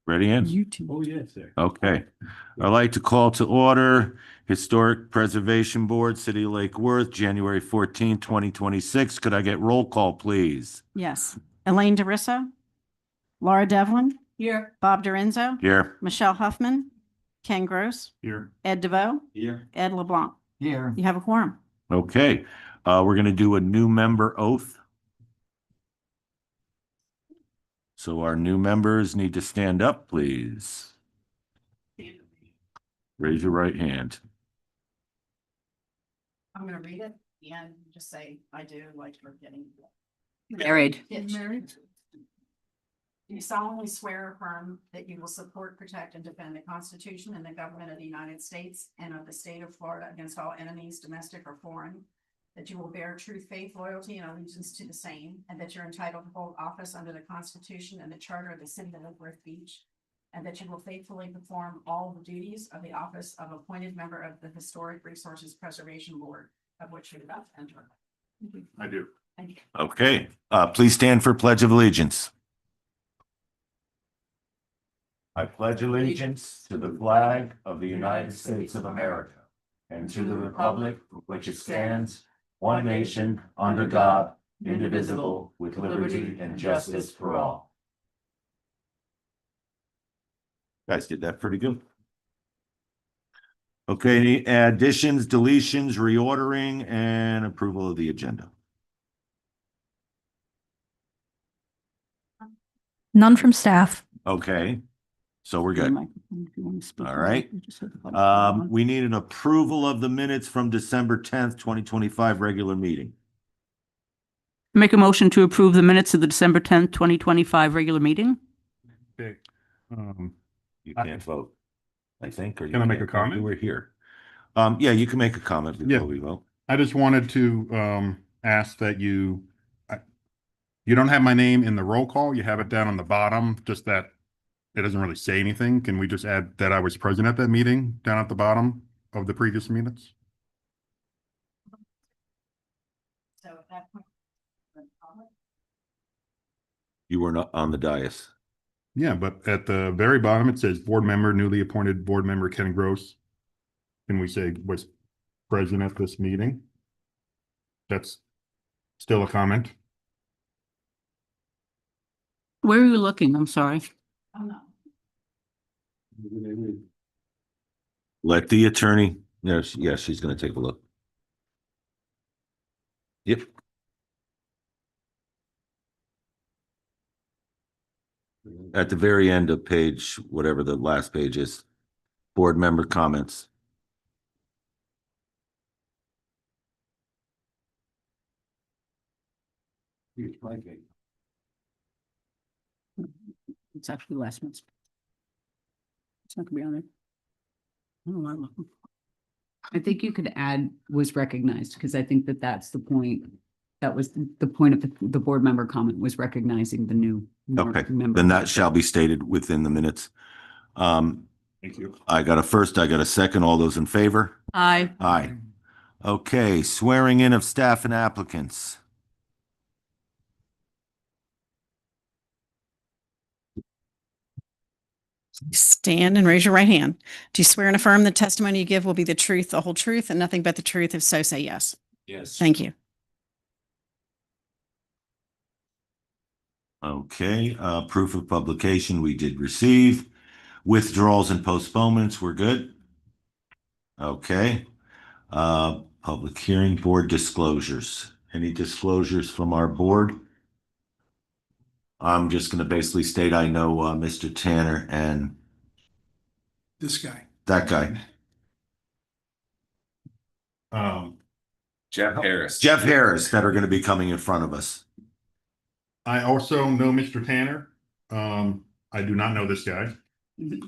Ready in? Oh, yes, sir. Okay. I'd like to call to order Historic Preservation Board, City of Lake Worth, January 14, 2026. Could I get roll call, please? Yes. Elaine DeRisso, Laura Devlin, Here. Bob Dorenzo, Here. Michelle Huffman, Ken Gross, Here. Ed DeVoe, Here. Ed LeBlanc. Here. You have a quorum. Okay. We're going to do a new member oath. So our new members need to stand up, please. Raise your right hand. I'm going to read it and just say, I do like we're getting Married. married. Do you solemnly swear or affirm that you will support, protect, and defend the Constitution and the government of the United States and of the state of Florida against all enemies, domestic or foreign? That you will bear true faith, loyalty, and allegiance to the same, and that you're entitled to hold office under the Constitution and the Charter of the City of Lake Worth Beach, and that you will faithfully perform all the duties of the office of appointed member of the Historic Resources Preservation Board, of which you're about to enter. I do. Thank you. Okay. Please stand for Pledge of Allegiance. I pledge allegiance to the flag of the United States of America and to the republic for which it stands, one nation, under God, indivisible, with liberty and justice for all. Guys did that pretty good. Okay, any additions, deletions, reordering, and approval of the agenda? None from staff. Okay, so we're good. All right. right. We need an approval of the minutes from December 10th, 2025 regular meeting. Make a motion to approve the minutes of the December 10th, 2025 regular meeting. Okay. You can't vote, I think, or you Can I make can't a vote. comment? You were here. Yeah, you can make a comment Yeah. before we vote. I just wanted to ask that you don't have my name in the roll call. You have it down on the bottom, just that it doesn't really say anything. Can we just add that I was present at that meeting down at the bottom of the previous minutes? So at that point. You were not on the dais. Yeah, but at the very bottom, it says board member, newly appointed board member Ken Gross. Can we say was present at this meeting? That's still a comment. Where are you looking? I'm sorry. Oh, no. Let the attorney, yes, she's going to take a look. Yep. At the very end of page, whatever the last page is, board member comments. It's actually last month's. It's not gonna be on there. I don't know why I'm looking. I think you could add was recognized, because I think that that's the point. That was the point of the board member comment, was recognizing the new Okay, member. then that shall be stated within the minutes. Thank you. I got a first, I got a second. All those in favor? Aye. Aye. Okay, swearing in of staff and applicants. Stand and raise your right hand. Do you swear and affirm the testimony you give will be the truth, the whole truth, and nothing but the truth? If so, say yes. Yes. Thank you. Okay, proof of publication we did receive. Withdrawals and postponements, we're good. Okay. Public hearing, board disclosures. Any disclosures from our board? I'm just going to basically state I know Mr. Tanner and This guy. that guy. Jeff Jeff Harris that are going to be coming in front of us. I also know Mr. Tanner. I do not know this guy. But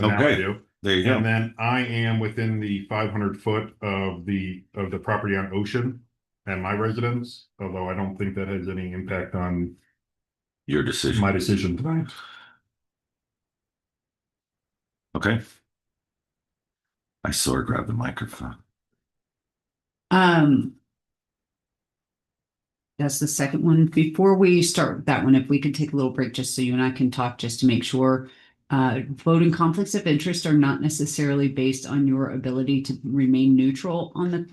now I Okay. do. There you And go. then I am within the 500 foot of the property on Ocean and my residence, although I don't think that has any impact on Your decision. my decision tonight. Okay. I saw her grab the microphone. That's the second one. Before we start with that one, if we could take a little break just so you and I can talk, just to make sure. Voting conflicts of interest are not necessarily based on your ability to remain neutral on the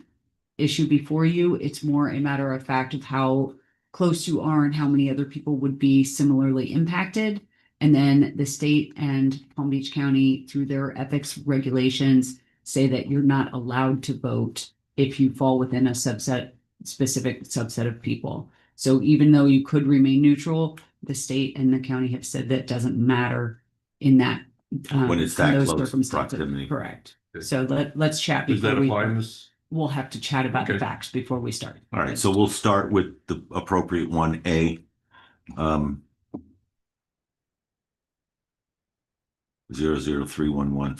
issue before you. It's more a matter of fact of how close you are and how many other people would be similarly impacted. And then the state and Palm Beach County, through their ethics regulations, say that you're not allowed to vote if you fall within a specific subset of people. So even though you could remain neutral, the state and the county have said that doesn't matter in that. When it's in that those close circumstances. proximity. Correct. So let's chat Does that before we. apply in this? We'll have to chat about the Okay. facts before we start. All right, so we'll start with the appropriate one, A. 00311.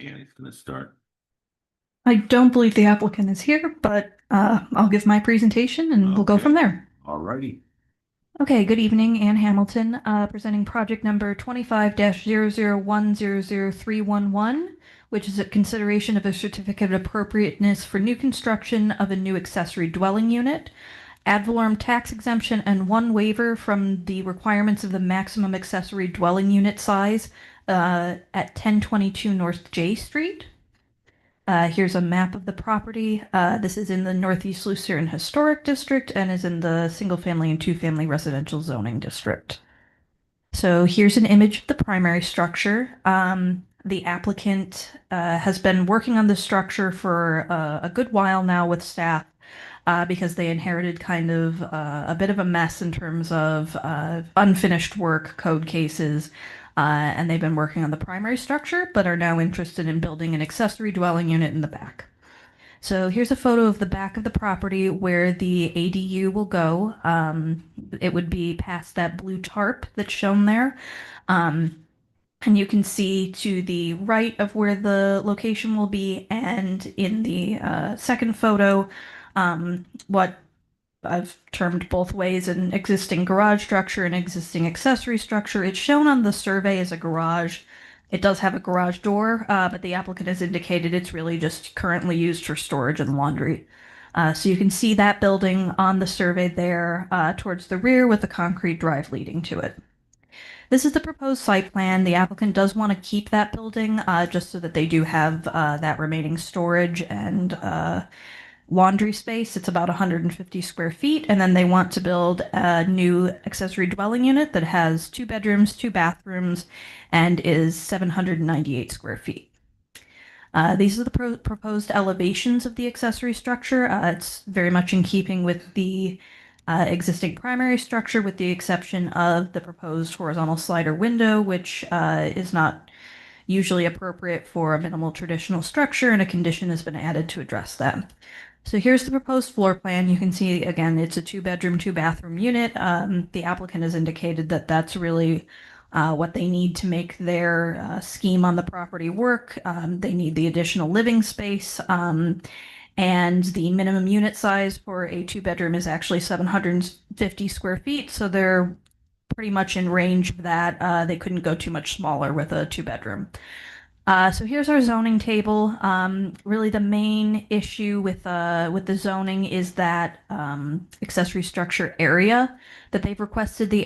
And it's gonna start. I don't believe the applicant is here, but I'll give my presentation and we'll go Okay. from there. All righty. Okay, good evening, Ann Hamilton, presenting project number 25-00100311, which is a consideration of a certificate of appropriateness for new construction of a new accessory dwelling unit, ad valorem tax exemption, and one waiver from the requirements of the maximum accessory dwelling unit size at 1022 North J Street. Here's a map of the property. This is in the Northeast Lucerne Historic District and is in the single-family and two-family residential zoning district. So here's an image of the primary structure. The applicant has been working on this structure for a good while now with staff because they inherited kind of a bit of a mess in terms of unfinished work, code cases, and they've been working on the primary structure, but are now interested in building an accessory dwelling unit in the back. So here's a photo of the back of the property where the ADU will go. It would be past that blue tarp that's shown there. And you can see to the right of where the location will be, and in the second photo, what I've termed both ways an existing garage structure and existing accessory structure. It's shown on the survey as a garage. It does have a garage door, but the applicant has indicated it's really just currently used for storage and laundry. So you can see that building on the survey there towards the rear with a concrete drive leading to it. This is the proposed site plan. The applicant does want to keep that building just so that they do have that remaining storage and laundry space. It's about 150 square feet, and then they want to build a new accessory dwelling unit that has 2 bedrooms, 2 bathrooms, and is 798 square feet. These are the proposed elevations of the accessory structure. It's very much in keeping with the existing primary structure, with the exception of the proposed horizontal slider window, which is not usually appropriate for a minimal traditional structure, and a condition has been added to address that. So here's the proposed floor plan. You can see, again, it's a 2-bedroom, 2-bathroom unit. The applicant has indicated that that's really what they need to make their scheme on the property work. They need the additional living space. And the minimum unit size for a 2-bedroom is actually 750 square feet. So they're pretty much in range of that. They couldn't go too much smaller with a 2-bedroom. So here's our zoning table. Really, the main issue with the zoning is that accessory structure area that they've requested the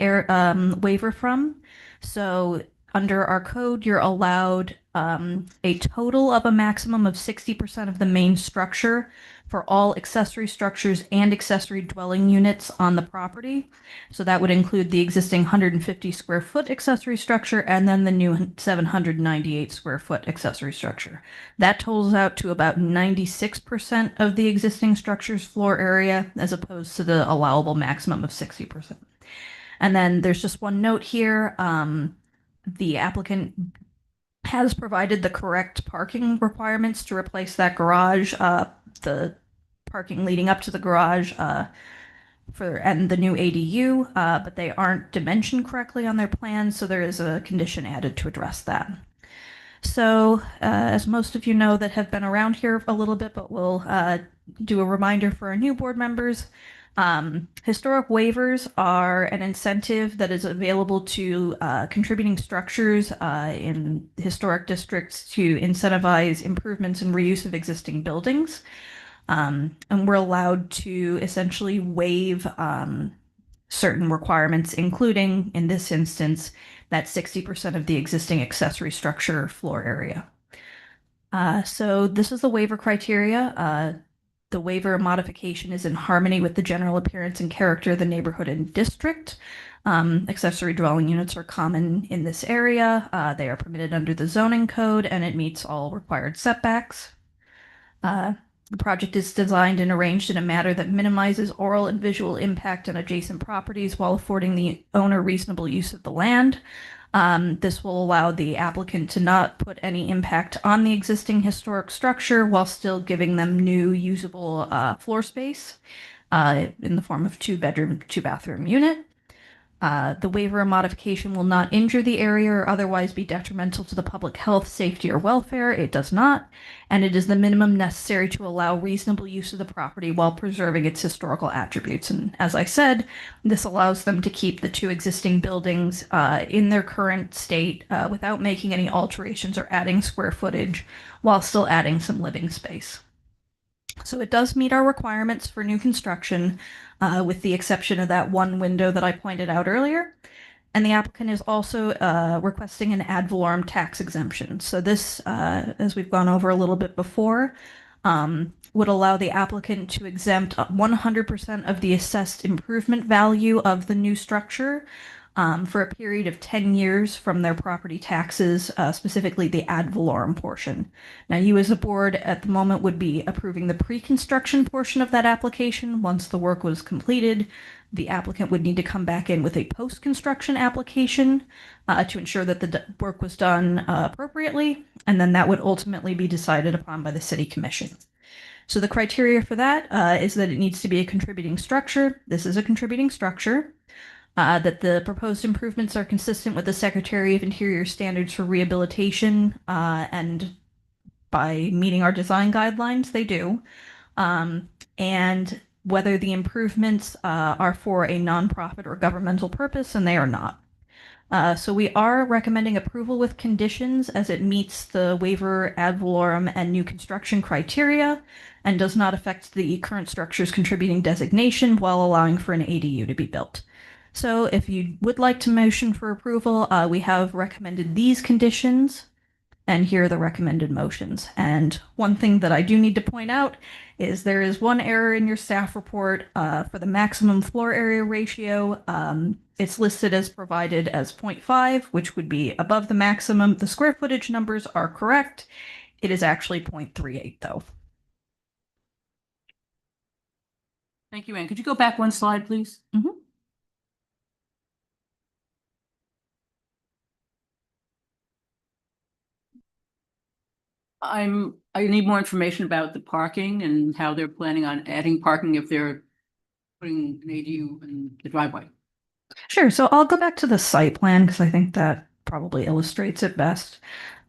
waiver from. So under our code, you're allowed a total of a maximum of 60% of the main structure for all accessory structures and accessory dwelling units on the property. So that would include the existing 150 square foot accessory structure and then the new 798 square foot accessory structure. That totals out to about 96% of the existing structure's floor area, as opposed to the allowable maximum of 60%. And then there's just one note here. The applicant has provided the correct parking requirements to replace that garage. The parking leading up to the garage and the new ADU, but they aren't dimensioned correctly on their plans, so there is a condition added to address that. So, as most of you know that have been around here a little bit, but we'll do a reminder for our new board members, Historic waivers are an incentive that is available to contributing structures in historic districts to incentivize improvements and reuse of existing buildings. And we're allowed to essentially waive certain requirements, including, in this instance, that 60% of the existing accessory structure floor area. So this is the waiver criteria. The waiver modification is in harmony with the general appearance and character of the neighborhood and district. Accessory dwelling units are common in this area. They are permitted under the zoning code, and it meets all required setbacks. The project is designed and arranged in a manner that minimizes oral and visual impact on adjacent properties while affording the owner reasonable use of the land. This will allow the applicant to not put any impact on the existing historic structure while still giving them new usable floor space in the form of 2-bedroom, 2-bathroom unit. The waiver or modification will not injure the area or otherwise be detrimental to the public health, safety, or welfare. It does not, and it is the minimum necessary to allow reasonable use of the property while preserving its historical attributes. And as I said, this allows them to keep the 2 existing buildings in their current state without making any alterations or adding square footage while still adding some living space. So it does meet our requirements for new construction, with the exception of that one window that I pointed out earlier. And the applicant is also requesting an ad valorem tax exemption. So this, as we've gone over a little bit before, would allow the applicant to exempt 100% of the assessed improvement value of the new structure for a period of 10 years from their property taxes, specifically the ad valorem portion. Now, you as a board at the moment would be approving the pre-construction portion of that application. Once the work was completed, the applicant would need to come back in with a post-construction application to ensure that the work was done appropriately, and then that would ultimately be decided upon by the City Commission. So the criteria for that is that it needs to be a contributing structure. This is a contributing structure. That the proposed improvements are consistent with the Secretary of Interior standards for rehabilitation, and by meeting our design guidelines, they do. And whether the improvements are for a nonprofit or governmental purpose, and they are not. So we are recommending approval with conditions as it meets the waiver, ad valorem, and new construction criteria, and does not affect the current structure's contributing designation while allowing for an ADU to be built. So if you would like to motion for approval, we have recommended these conditions, and here are the recommended motions. And one thing that I do need to point out is there is one error in your staff report for the maximum floor area ratio. It's listed as provided as 0.5, which would be above the maximum. The square footage numbers are correct. It is actually 0.38 though. Thank you, Ann. Could you go back one slide, please? Mm-hmm. I need more information about the parking and how they're planning on adding parking if they're putting an ADU in the driveway. Sure. So I'll go back to the site plan because I think that probably illustrates it best.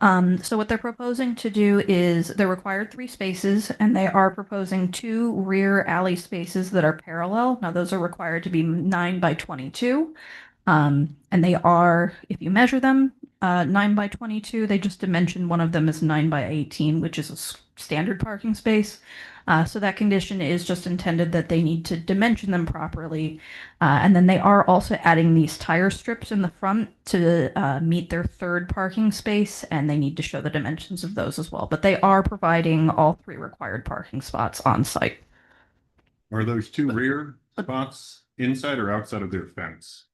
So what they're proposing to do is they're required 3 spaces, and they are proposing 2 rear alley spaces that are parallel. Now those are required to be 9 by 22. And they are, if you measure them, 9 by 22. They just dimension one of them as 9 by 18, which is a standard parking space. So that condition is just intended that they need to dimension them properly. And then they are also adding these tire strips in the front to meet their 3rd parking space, and they need to show the dimensions of those as well. But they are providing all 3 required parking spots on site. Are those 2 rear spots inside or outside of their fence?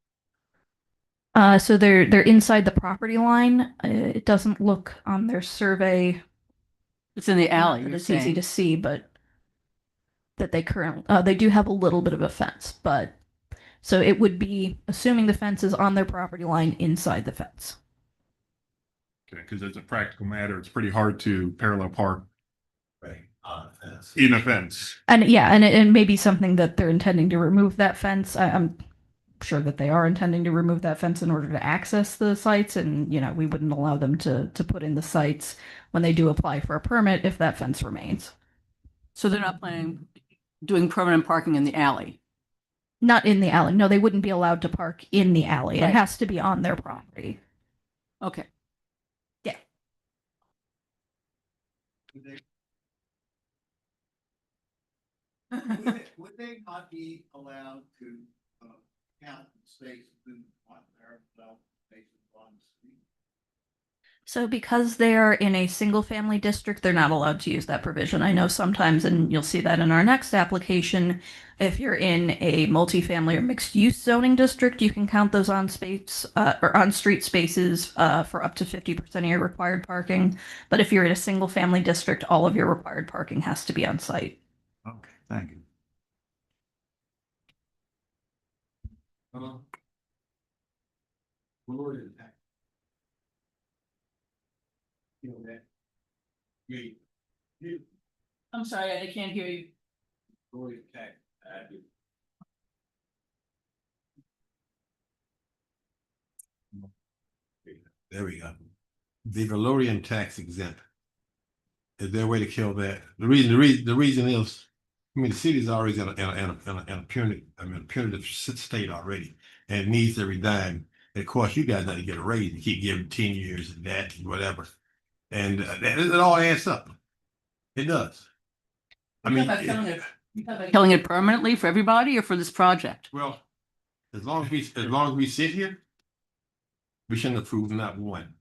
So they're inside the property line. It doesn't look on their survey. It's in the alley, That you're it's easy saying. to see, but that they currently they do have a little bit of a fence, but so it would be assuming the fence is on their property line inside the fence. Okay, because as a practical matter, it's pretty hard to parallel park Right, on the fence. in a fence. And yeah, and it may be something that they're intending to remove that fence. I'm sure that they are intending to remove that fence in order to access the sites, and we wouldn't allow them to put in the sites when they do apply for a permit if that fence remains. So they're not planning doing permanent parking in the alley. Not in the alley. No, they wouldn't be allowed to park in the alley. It Right. has to be on their property. Okay. Would they not be allowed to, count spaces in on their, spaces on the street? So because they're in a single family district, they're not allowed to use that provision. I know sometimes, and you'll see that in our next application, if you're in a multifamily or mixed use zoning district, you can count those on space or on street spaces for up to 50% of your required parking. But if you're in a single family district, all of your required parking has to be on site. Okay, thank you. Lord, you know that. You, I'm sorry, I can't hear you. Lord, attack. There we go. The Valorian tax exempt. Is there a way to kill that? The reason is, I mean, the city's already in a punitive state already, and it needs every dime. And of course, you guys got to get a raise and keep giving 10 years and that and whatever, and it all adds up. It does. I mean, Killing it permanently for everybody or for this project? well, as long as we sit here, we shouldn't approve not one.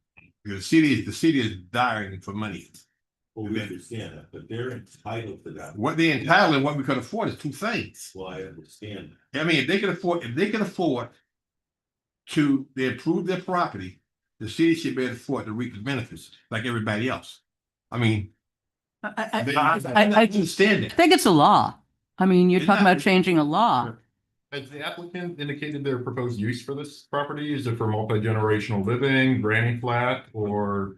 Because the city is dying for money. Well, we understand that, but they're entitled to that. What they entitled and what we could afford is two things. Well, I understand. I mean, if they can afford to they improve their property, the city should be able to afford to reap the benefits like everybody else. I mean, I understand it. think it's a law. I mean, you're It's talking not- about changing a law. Has the applicant indicated their proposed use for this property? Is it for multi-generational living, granny flat, or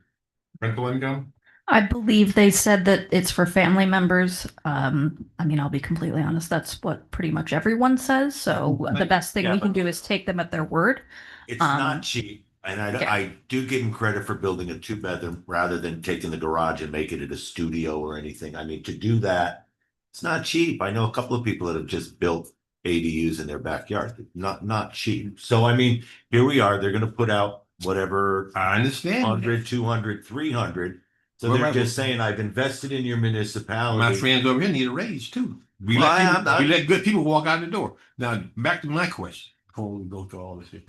rental income? I believe they said that it's for family members. I mean, I'll be completely honest, that's what pretty much everyone says. So the best thing we can do is take them at their word. It's Um, not cheap, and yeah. I do give them credit for building a two-bedroom rather than taking the garage and making it a studio or anything. I mean, to do that, it's not cheap. I know a couple of people that have just built ADUs in their backyard. Not cheap. So I mean, here we are, they're gonna put out whatever I understand. 100, 200, 300. So Well, they're right, just well- saying, I've invested in your My municipality. friends over here need a raise too. We Well, we let good people walk out the door. Now, back to my question, before we go through all this here.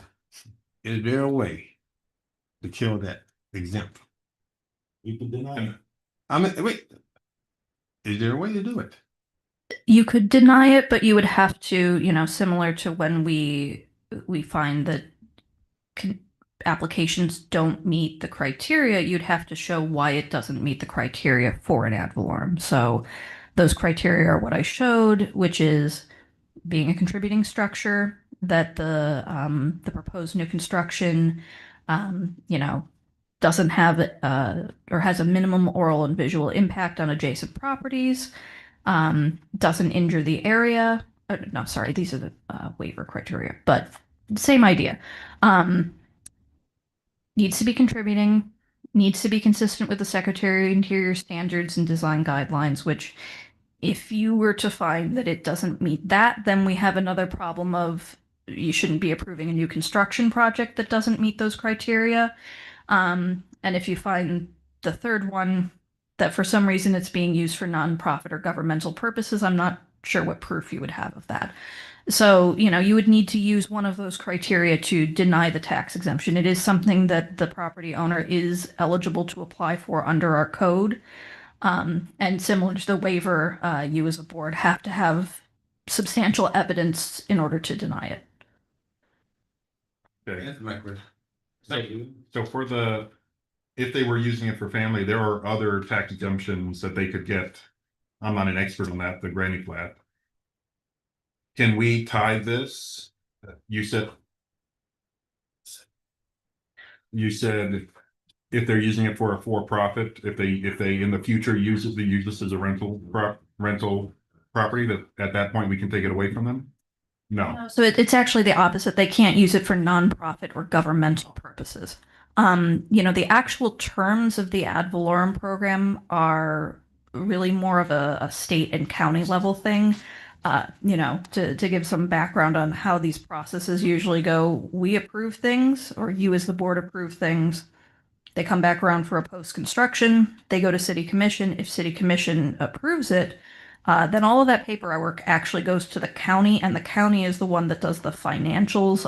Is there a way to kill that exempt? You can deny it. I mean, wait. Is there a way to do it? You could deny it, but you would have to, similar to when we find that applications don't meet the criteria, you'd have to show why it doesn't meet the criteria for an ad valorem. So those criteria are what I showed, which is being a contributing structure, that the proposed new construction, doesn't have or has a minimum oral and visual impact on adjacent properties, doesn't injure the area. No, sorry, these are the waiver criteria, but same idea. Needs to be contributing, needs to be consistent with the Secretary of Interior standards and design guidelines, which if you were to find that it doesn't meet that, then we have another problem of you shouldn't be approving a new construction project that doesn't meet those criteria. And if you find the third one, that for some reason it's being used for nonprofit or governmental purposes, I'm not sure what proof you would have of that. So, you would need to use one of those criteria to deny the tax exemption. It is something that the property owner is eligible to apply for under our code. And similar to the waiver, you as a board have to have substantial evidence in order to deny it. Okay. That's my question. So if they were using it for family, there are other tax exemptions that they could get. I'm not an expert on that, the granny flat. Can we tie this? You said if they're using it for a for-profit, if they in the future use this as a rental property, that at that point we can take it away from them? No. So it's actually the opposite. They can't use it for nonprofit or governmental purposes. The actual terms of the ad valorem program are really more of a state and county level thing. to give some background on how these processes usually go, we approve things, or you as the board approve things. They come back around for a post-construction. They go to city commission. If city commission approves it, then all of that paperwork actually goes to the county, and the county is the one that does the financials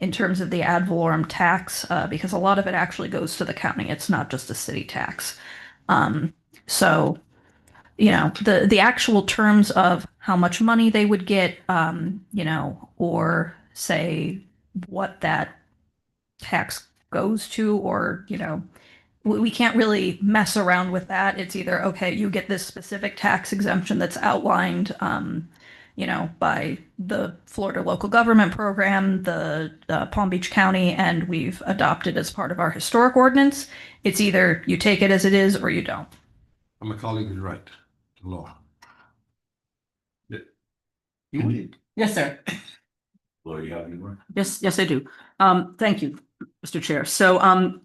in terms of the ad valorem tax, because a lot of it actually goes to the county. It's not just a city tax. So, the actual terms of how much money they would get, or say what that tax goes to, or, we can't really mess around with that. It's either, okay, you get this specific tax exemption that's outlined, by the Florida local government program, the Palm Beach County, and we've adopted as part of our historic ordinance. It's either you take it as it is or you don't. My colleague is right, the law. You would, Yes, sir. Laura, you have any more? Yes, I do. Thank you, Mr. Chair. So, I'm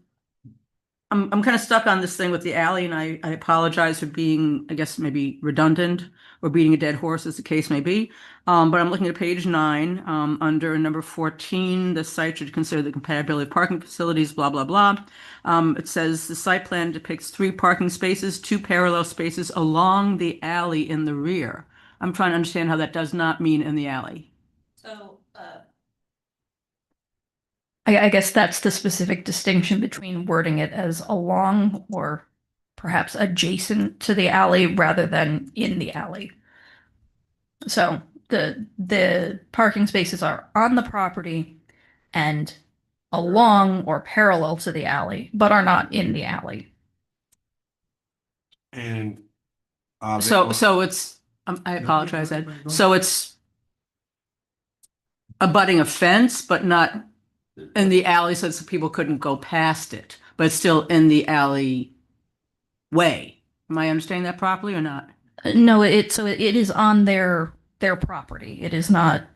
kind of stuck on this thing with the alley, and I apologize for being, I guess, maybe redundant or beating a dead horse, as the case may be. But I'm looking at page 9, under number 14, the site should consider the compatibility of parking facilities, blah, blah, blah. It says the site plan depicts 3 parking spaces, 2 parallel spaces along the alley in the rear. I'm trying to understand how that does not mean in the alley. So, I guess that's the specific distinction between wording it as along or perhaps adjacent to the alley rather than in the alley. So the parking spaces are on the property and along or parallel to the alley, but are not in the alley. And. So it's, I apologize, Ed. So it's abutting a fence, but not in the alley, so people couldn't go past it, but it's still in the alley way. Am I understanding that properly or not? No, it is on their property. It is not,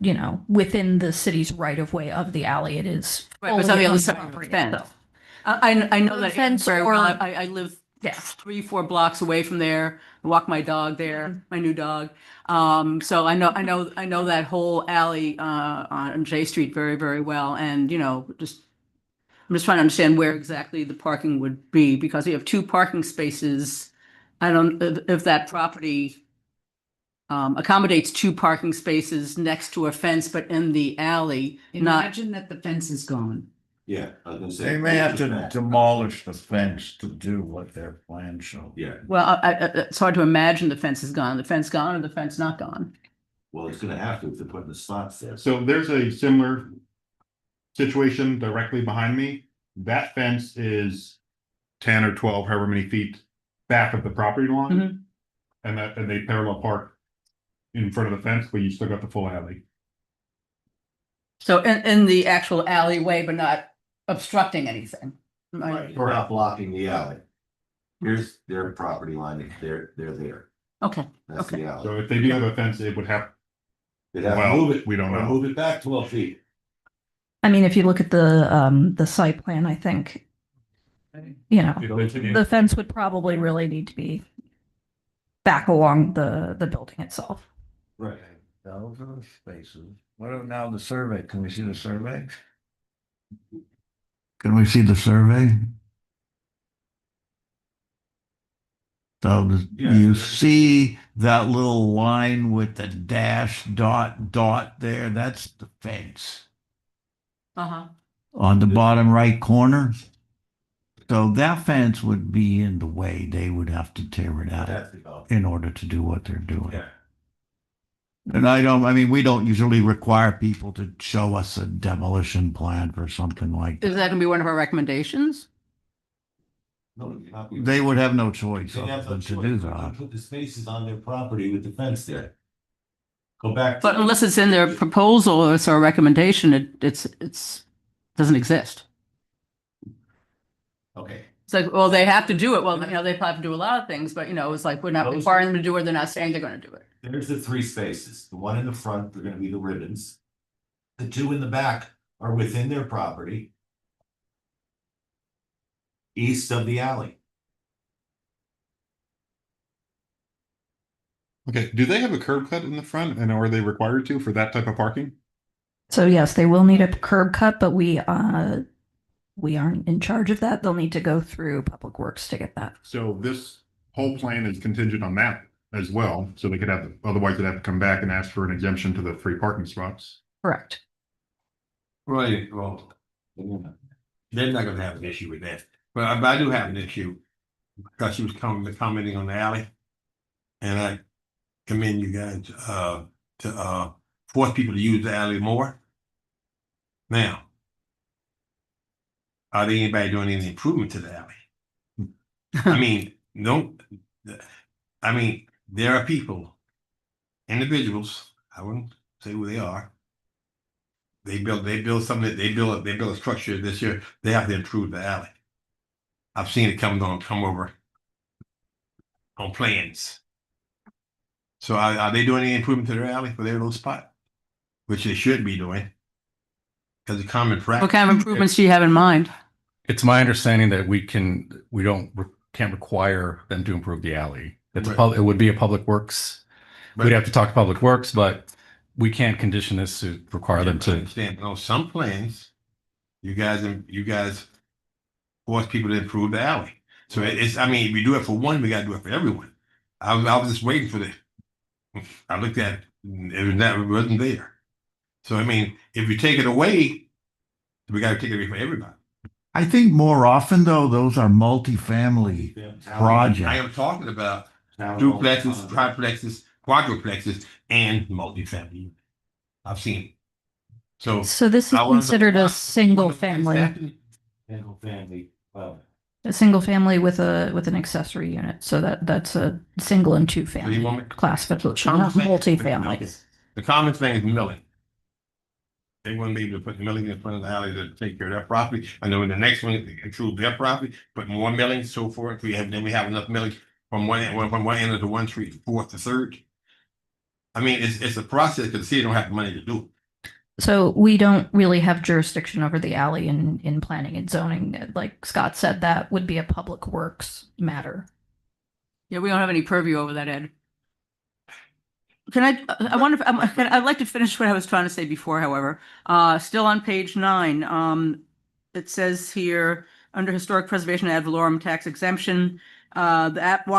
within the city's right of way of the alley. It is Right, but it's fully on the other on side of the property fence. itself. I know that Fence very well. or- I live Yeah. 3-4 blocks away from there. I walk my dog there, my new dog. So I know that whole alley on J Street very, very well. And, I'm just trying to understand where exactly the parking would be, because we have 2 parking spaces. I don't, if that property accommodates 2 parking spaces next to a fence, but in the alley, not, Imagine that the fence is gone. Yeah, I was gonna say. They may have to demolish the fence to do what their plan shows. Yeah, well, it's hard to imagine the fence is gone. The fence gone or the fence not gone? well, it's gonna have to if they're putting the slots there. So there's a similar situation directly behind me. That fence is 10 or 12, however many feet back of the property line. Mhm. And they parallel park in front of the fence, but you still got the full alley. So in the actual alleyway, but not obstructing anything. Right, we're not blocking the alley. Here's their property line, they're there, Okay, that's Okay. the alley. So if they do have a fence, it would have, They'd have to well, move it, we don't or know. move it back 12 feet. I mean, if you look at the site plan, I think, the fence would probably really need to be back along the building itself. Right. Those are the spaces. What are now the survey? Can we see the survey? Can we see the survey? So Yeah. you see that little line with the dash dot there? That's the fence uh-huh. on the bottom right corner. So that fence would be in the way. They would have to tear it out That's the goal. in order to do what they're doing. Yeah. And we don't usually require people to show us a demolition plan for something like Is that. that gonna be one of our recommendations? No, you're not- They would have no choice They'd have other no than to choice. do They that. Put the spaces on their property with the fence there. Go back. But unless it's in their proposal or it's our recommendation, it's doesn't exist. Okay, It's like, well, they have to do it. Well, they have to do a lot of things, but it's like, we're not requiring them to do it. They're not saying they're gonna do it. there's the 3 spaces. The one in the front, they're gonna be the ribbons. The 2 in the back are within their property. East of the alley. Okay, do they have a curb cut in the front and are they required to for that type of parking? So yes, they will need a curb cut, but we aren't in charge of that. They'll need to go through Public Works to get that. So this whole plan is contingent on that as well, so they could have, otherwise they'd have to come back and ask for an exemption to the free parking spots. Correct. Right, well, they're not gonna have an issue with that, but I do have an issue because she was commenting on the alley. And I commend you guys, to force people to use the alley more. Now, are there anybody doing any improvement to the alley? I mean, there are people, individuals, I wouldn't say who they are. They build something, they build a structure this year, they have to improve the alley. I've seen it come over on plans. So are they doing any improvement to their alley for their little spot? Which they should be doing. As a common practice. What kind of improvements do you have in mind? It's my understanding that we can't require them to improve the alley. It's Right. it would be a public works. We'd have to talk to Public Works, but we can't condition this to require them I to. understand, on some plans, you guys force people to improve the alley. So it's, I mean, if we do it for one, we gotta do it for everyone. I was just waiting for I looked at it, it wasn't there. So I mean, if you take it away, we gotta take it away for everybody. I think more often though, those are multifamily I projects. am talking about duplexes, triplexes, quadruplexes, and multifamily. I've seen it. So this is I wanna know considered why- a single why is that family, happening? Single family, well, a single family with an accessory unit. So that's a single and two So you family want me- classification, not multifamily. The common thing is milling. They wouldn't be able to put milling in front of the alley to take care of their property. I know in the next one, include their property, but more milling, so forth. We have enough milling from one end of the one street, fourth to third. I mean, it's a process because the city don't have the money to do it. So we don't really have jurisdiction over the alley in planning and zoning. Like Scott said, that would be a Public Works matter. Yeah, we don't have any purview over that, Ed. I wonder if, I'd like to finish what I was trying to say before, however. Still on page 9, it says here, under historic preservation ad valorem tax exemption, while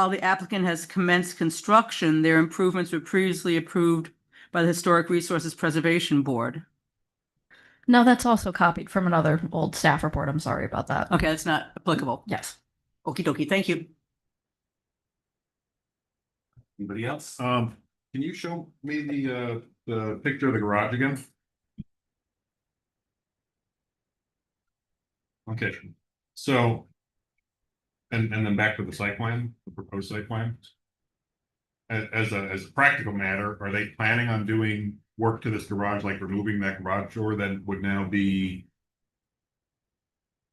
the applicant has commenced construction, their improvements were previously approved by the Historic Resources Preservation Board. No, that's also copied from another old staff report. I'm sorry about that. Okay, that's not applicable. Yes. Okie dokie, thank you. anybody else? Can you show me the picture of the garage again? Okay, so. And then back to the site plan, the proposed site plan. As a practical matter, are they planning on doing work to this garage, like removing that garage door that would now be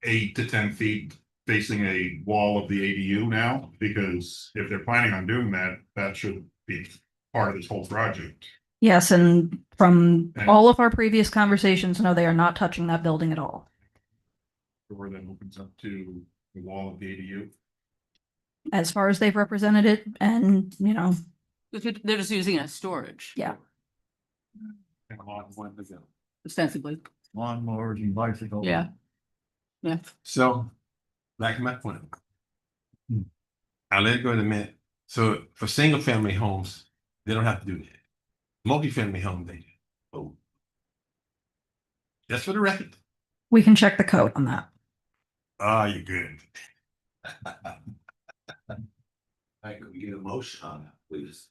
8 to 10 feet facing a wall of the ADU now? Because if they're planning on doing that, that should be part of this whole project. Yes, and from all of our previous conversations, no, they are not touching that building at all. Door that opens up to the wall of the ADU. As far as they've represented it, and They're just using it as storage. yeah. And along one to go. Ostensibly. Lawnmowers and bicycles. Yeah. Yeah. So, back to my point. I'll let it go in a minute. So for single family homes, they don't have to do that. Multi-family homes, they do. Oh. Just for the record. We can check the code on that. Ah, you're good. I could get a motion on that, please.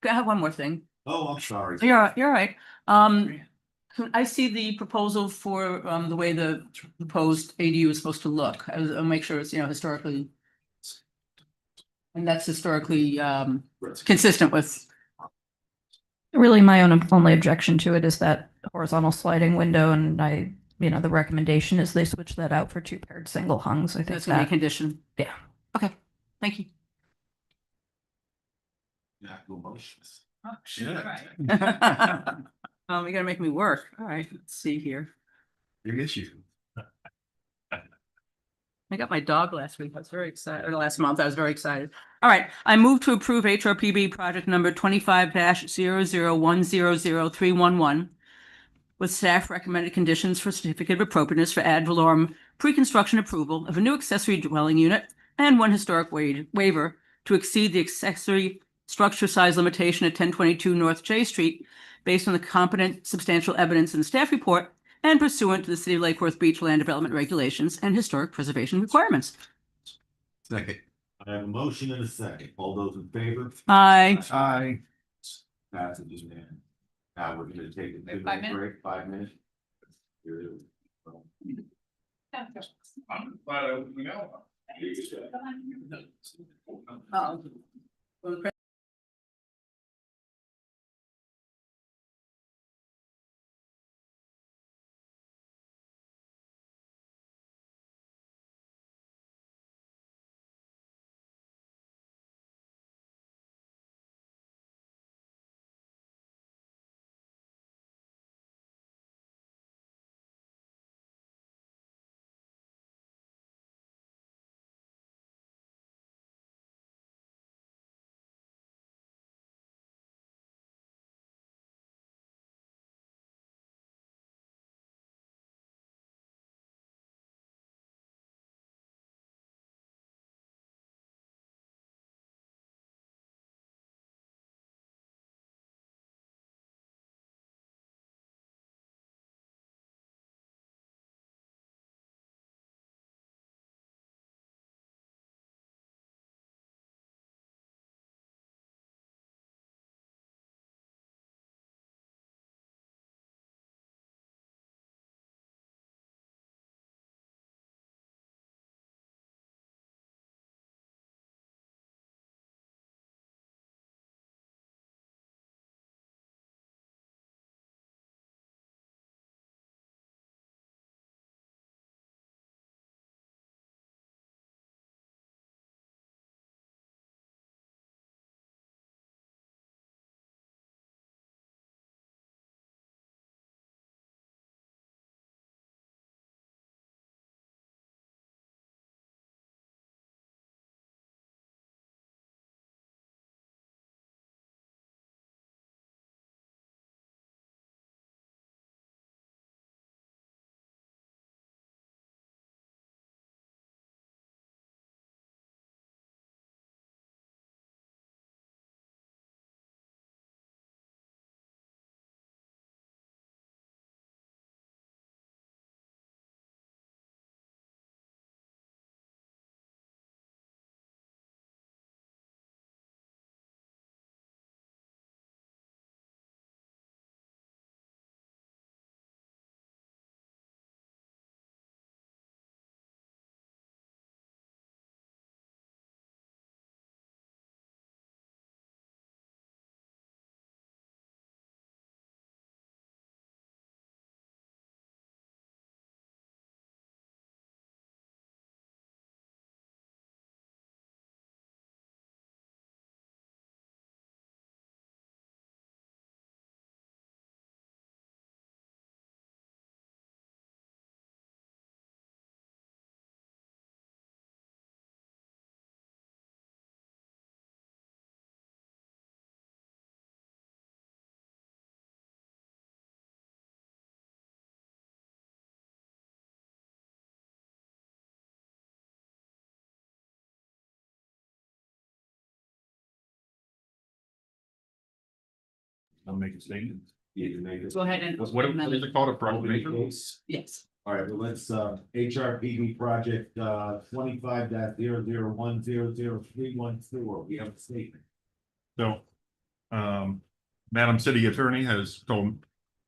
I have one more thing. Oh, I'm sorry. You're all right. I see the proposal for the way the proposed ADU is supposed to look. I'll make sure it's, historically. And that's historically consistent with. Really, my only objection to it is that horizontal sliding window, and the recommendation is they switch that out for 2 paired single hungs. I think That's gonna be a that condition. Yeah. Okay, thank you. Yeah, no motions. Oh, shit. You're gonna make me work. All right, let's see here. Your issue. I got my dog last week. I was very excited, or last month. I was very excited. All right, I move to approve HRPB project number 25-00100311 with staff recommended conditions for certificate of appropriateness for ad valorem pre-construction approval of a new accessory dwelling unit and one historic waiver to exceed the accessory structure size limitation at 1022 North J Street based on the competent substantial evidence in the staff report and pursuant to the City of Lake Worth Beach land development regulations and historic preservation requirements. Second. I have a motion and a second. All those in favor? Aye. Aye. Passages, man. Now we're gonna take a 2 5 minute minutes? break, 5 minutes. I'll make a statement. You can make it. Go ahead and. What is it called? A proclamation? Yes. All right, well, let's, HRPB project, 25-00100314. We have a statement. So, Madam City Attorney has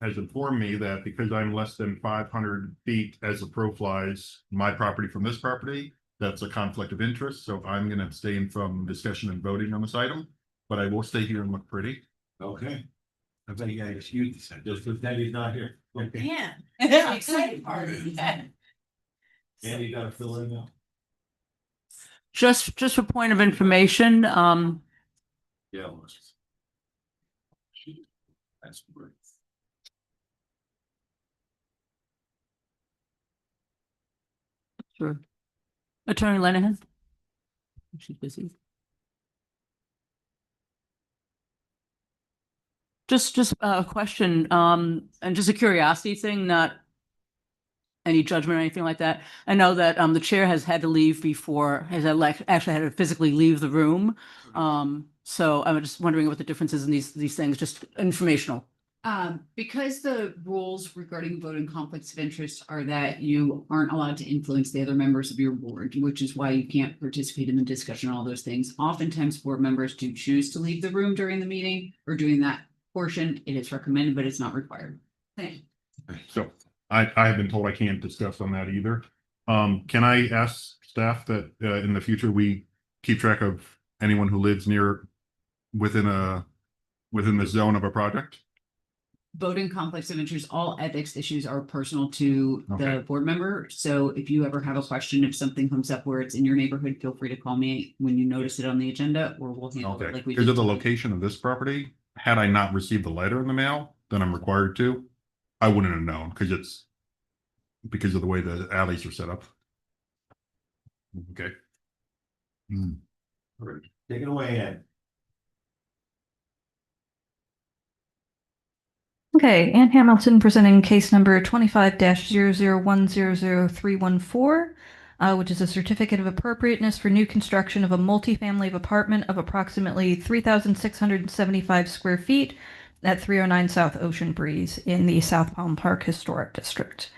informed me that because I'm less than 500 feet as the crow flies my property from this property, that's a conflict of interest. So I'm going to abstain from discussion and voting on this item, but I will stay here and look pretty. Okay, I bet you gotta excuse this. just pretend he's not here. Okay. Yeah. The exciting part. And you gotta fill in now. Just for point of information, Yeah. That's great. sure. Attorney Lenehan? She's busy. Just a question, and just a curiosity thing, not any judgment or anything like that. I know that the chair has had to leave before, actually had to physically leave the room. So I'm just wondering what the difference is in these things, just informational. Because the rules regarding voting conflicts of interest are that you aren't allowed to influence the other members of your board, which is why you can't participate in the discussion, all those things. Oftentimes, board members do choose to leave the room during the meeting or during that portion. It is recommended, but it's not required. Thank you. So I have been told I can't discuss on that either. Can I ask staff that in the future we keep track of anyone who lives within the zone of a project? Voting conflicts of interest, all ethics issues are personal to Okay. the board member. So if you ever have a question, if something comes up where it's in your neighborhood, feel free to call me when you notice it on the agenda, or we'll handle it Okay, like we because did. of the tonight. location of this property, had I not received the letter in the mail, then I'm required to, I wouldn't have known because of the way the alleys are set up. Okay. All right, take it away, Ed. Okay, Ann Hamilton presenting case number 25-00100314, which is a certificate of appropriateness for new construction of a multifamily apartment of approximately 3,675 square feet at 309 South Ocean Breeze in the South Palm Park Historic District.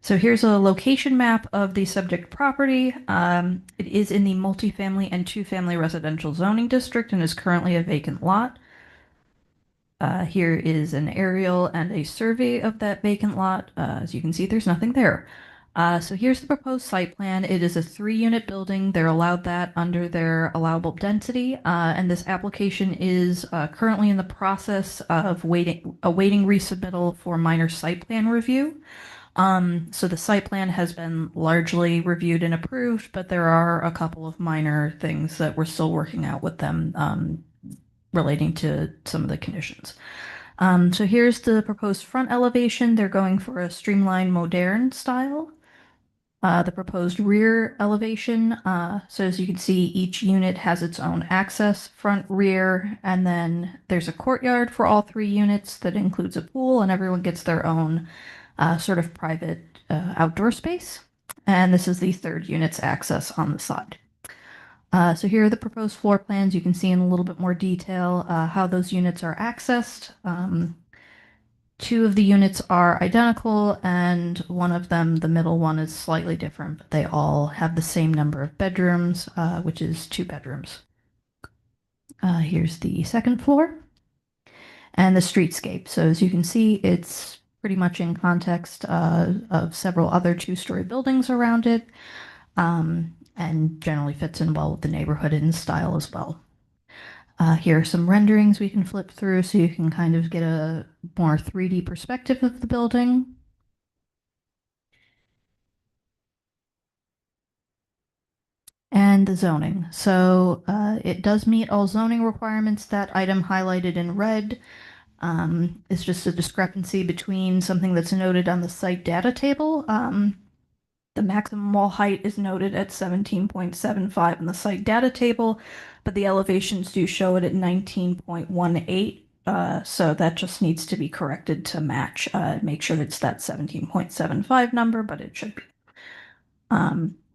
So here's a location map of the subject property. It is in the multifamily and two-family residential zoning district and is currently a vacant lot. Here is an aerial and a survey of that vacant lot. As you can see, there's nothing there. So here's the proposed site plan. It is a 3-unit building. They're allowed that under their allowable density. And this application is currently in the process of awaiting resubmittal for minor site plan review. So the site plan has been largely reviewed and approved, but there are a couple of minor things that we're still working out with them relating to some of the conditions. So here's the proposed front elevation. They're going for a streamlined modern style. The proposed rear elevation. So as you can see, each unit has its own access, front, rear, and then there's a courtyard for all 3 units that includes a pool, and everyone gets their own sort of private outdoor space. And this is the 3rd unit's access on the side. So here are the proposed floor plans. You can see in a little bit more detail how those units are accessed. 2 of the units are identical, and one of them, the middle one, is slightly different, but they all have the same number of bedrooms, which is 2 bedrooms. Here's the 2nd floor and the streetscape. So as you can see, it's pretty much in context of several other 2-story buildings around it. And generally fits in well with the neighborhood and style as well. Here are some renderings we can flip through so you can kind of get a more 3D perspective of the building. And the zoning. So it does meet all zoning requirements. That item highlighted in red is just a discrepancy between something that's noted on the site data table. The maximum wall height is noted at 17.75 in the site data table, but the elevations do show it at 19.18. So that just needs to be corrected to match, make sure it's that 17.75 number, but it should be.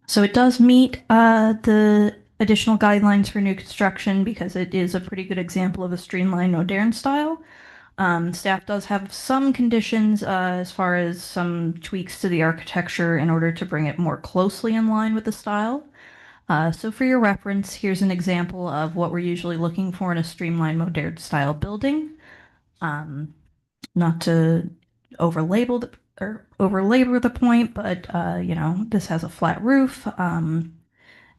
So it does meet the additional guidelines for new construction because it is a pretty good example of a streamlined modern style. Staff does have some conditions as far as some tweaks to the architecture in order to bring it more closely in line with the style. So for your reference, here's an example of what we're usually looking for in a streamlined modern style building. Not to overlabel the point, but this has a flat roof, and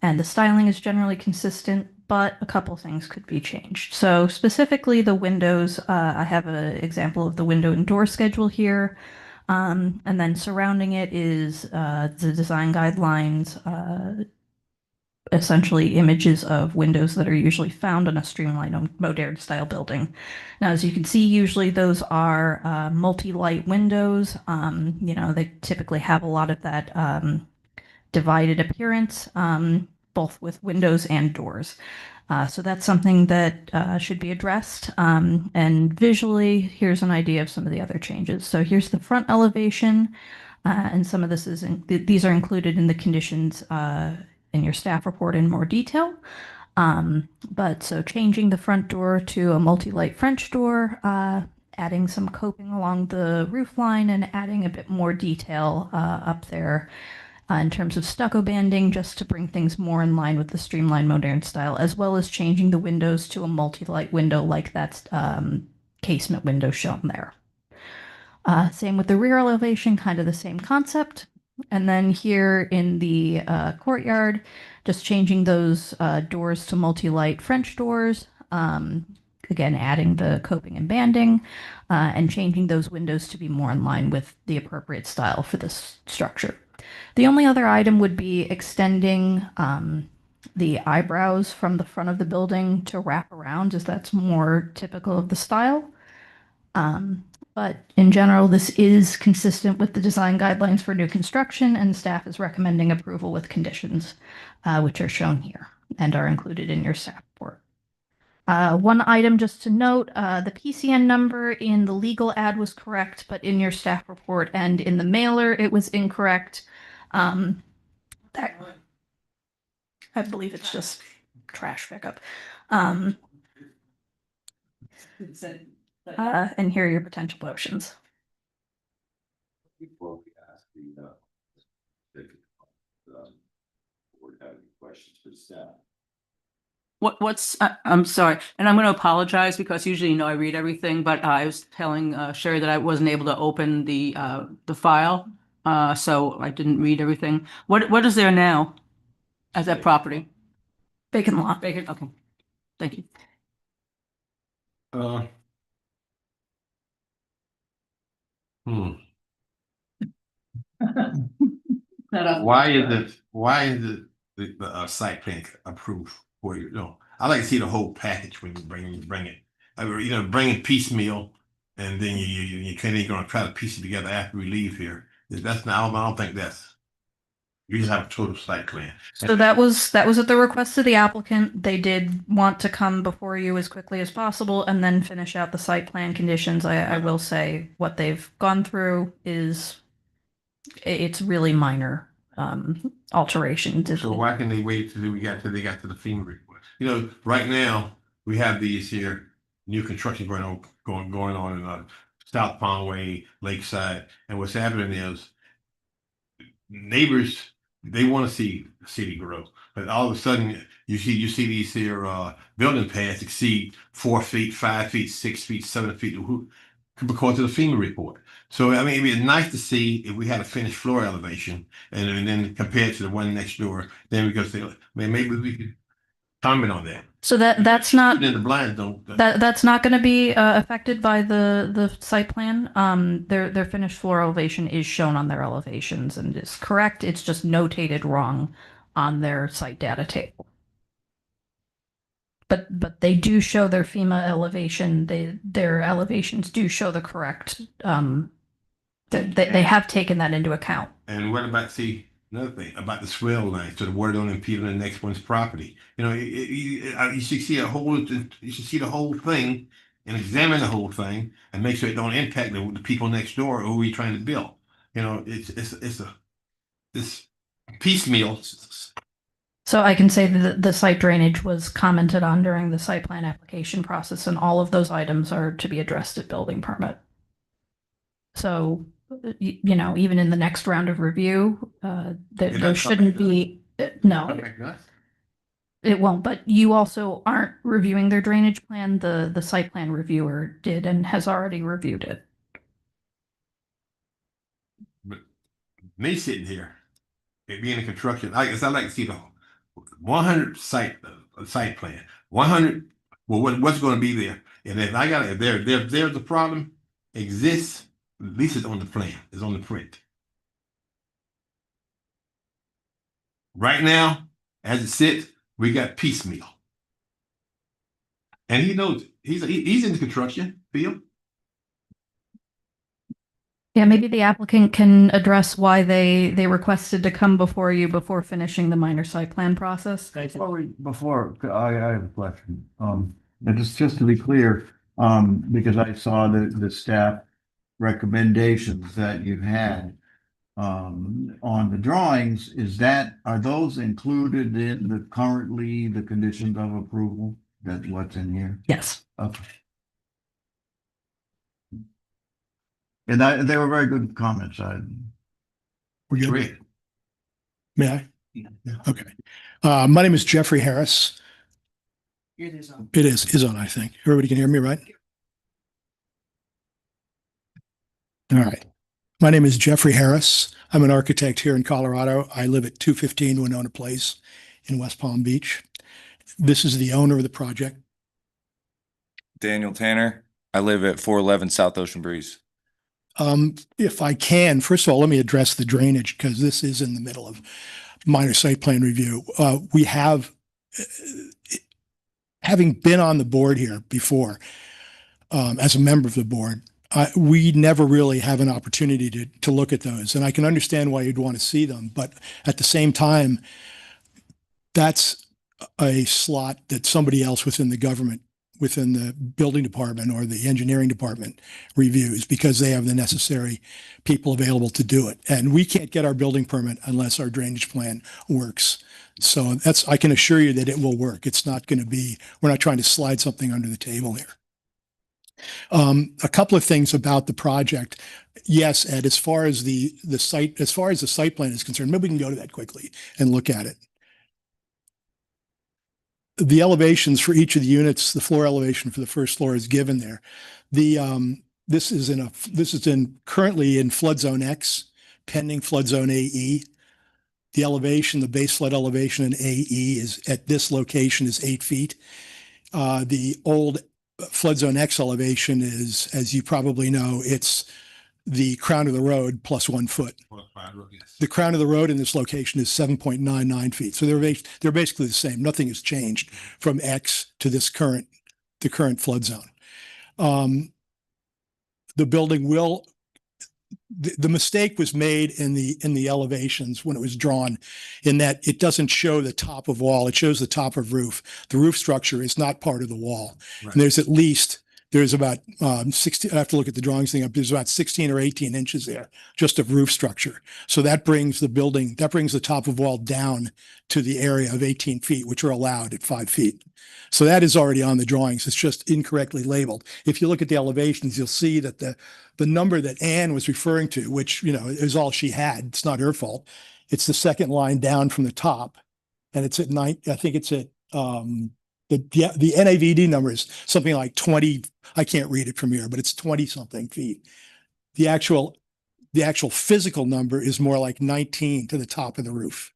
the styling is generally consistent, but a couple things could be changed. So specifically the windows, I have an example of the window and door schedule here. And then surrounding it is the design guidelines, essentially images of windows that are usually found in a streamlined modern style building. Now, as you can see, usually those are multi-light windows. They typically have a lot of that divided appearance, both with windows and doors. So that's something that should be addressed. And visually, here's an idea of some of the other changes. So here's the front elevation, and some of this is these are included in the conditions in your staff report in more detail. But so changing the front door to a multi-light French door, adding some coping along the roof line, and adding a bit more detail up there in terms of stucco banding, just to bring things more in line with the streamlined modern style, as well as changing the windows to a multi-light window like that casement window shown there. Same with the rear elevation, kind of the same concept. And then here in the courtyard, just changing those doors to multi-light French doors. Again, adding the coping and banding, and changing those windows to be more in line with the appropriate style for this structure. The only other item would be extending the eyebrows from the front of the building to wrap around, as that's more typical of the style. But in general, this is consistent with the design guidelines for new construction, and staff is recommending approval with conditions, which are shown here and are included in your staff report. One item just to note, the PCN number in the legal ad was correct, but in your staff report and in the mailer, it was incorrect. That, I believe it's just trash pickup. And here are your potential motions. Before we ask the board have any questions for staff? What's I'm sorry, and I'm going to apologize because usually, I read everything, but I was telling Sherry that I wasn't able to open the file, so I didn't read everything. What is there now as that property? Vacant lot. Vacant. Okay, thank you. Why is it the site plan approved for you? No, I like to see the whole package when you bring it. Bring it piecemeal, and then you can't even gonna try to piece it together after we leave here. That's not. I don't think that's. You just have a total site plan. So that was at the request of the applicant. They did want to come before you as quickly as possible and then finish out the site plan conditions. I will say what they've gone through is it's really minor alterations. So why can they wait till they got to the FEMA report? Right now we have these here new construction going on in South Pondway, Lakeside, and what's happening is neighbors, they want to see the city grow, but all of a sudden you see these here building pads exceed 4 feet, 5 feet, 6 feet, 7 feet because of the FEMA report. So I mean, it'd be nice to see if we had a finished floor elevation and then compared to the one next door, then we could say, maybe we could comment on that. So that's not in the blinds don't. That's not going to be affected by the site plan. Their finished floor elevation is shown on their elevations and is correct. It's just notated wrong on their site data table. But they do show their FEMA elevation. Their elevations do show the correct. They have taken that into account. And what about another thing about the swell line, so the water don't impede on the next one's property? You should see you should see the whole thing and examine the whole thing and make sure it don't impact the people next door or who we're trying to build. It's piecemeal. So I can say that the site drainage was commented on during the site plan application process, and all of those items are to be addressed at building permit. So, even in the next round of review, there shouldn't be, no, it won't, but you also aren't reviewing their drainage plan. The site plan reviewer did and has already reviewed it. But me sitting here, it being in construction, I like to see the 100 site plan, 100. Well, what's going to be there? And if there's a problem exists, at least it's on the plan, it's on the print. Right now, as it sits, we got piecemeal, and he knows it. He's in the construction field. Yeah, maybe the applicant can address why they requested to come before you before finishing the minor site plan process. Before, I have a question. And just to be clear, because I saw the staff recommendations that you had on the drawings, are those included in the conditions of approval? That's what's in here? Yes. Okay. And they were very good comments. We're good. Great. May I? Okay. My name is Jeffrey Harris. It is on. It is on, I think. Everybody can hear me, right? All right. My name is Jeffrey Harris. I'm an architect here in Colorado. I live at 215 Winona Place in West Palm Beach. This is the owner of the project. Daniel Tanner. I live at 411 South Ocean Breeze. If I can, first of all, let me address the drainage because this is in the middle of minor site plan review. We have, having been on the board here before, as a member of the board, we never really have an opportunity to look at those. And I can understand why you'd want to see them, but at the same time, that's a slot that somebody else within the government, within the building department or the engineering department reviews because they have the necessary people available to do it. And we can't get our building permit unless our drainage plan works. So I can assure you that it will work. It's not going to be, we're not trying to slide something under the table here. A couple of things about the project. Yes, Ed, as far as the site plan is concerned, maybe we can go to that quickly and look at it. The elevations for each of the units, the floor elevation for the first floor is given there. This is currently in flood zone X, pending flood zone AE. The elevation, the base flood elevation in AE is at this location is 8 feet. The old flood zone X elevation is, as you probably know, it's the crown of the road plus 1 foot. The crown of the road in this location is 7.99 feet. So they're basically the same. Nothing has changed from X to the current flood zone. The building will, the mistake was made in the elevations when it was drawn, in that it doesn't show the top of wall. It shows the top of roof. The roof structure is not part of the wall. Right. And there's about 16, I have to look at the drawings thing up. There's about 16 or 18 inches there just of roof structure. So that brings the top of wall down to the area of 18 feet, which are allowed at 5 feet. So that is already on the drawings. It's just incorrectly labeled. If you look at the elevations, you'll see that the number that Anne was referring to, which, is all she had. It's not her fault. It's the second line down from the top. And it's at 9, I think it's at, the NAVD number is something like 20. I can't read it from here, but it's 20 something feet. The actual physical number is more like 19 to the top of the roof.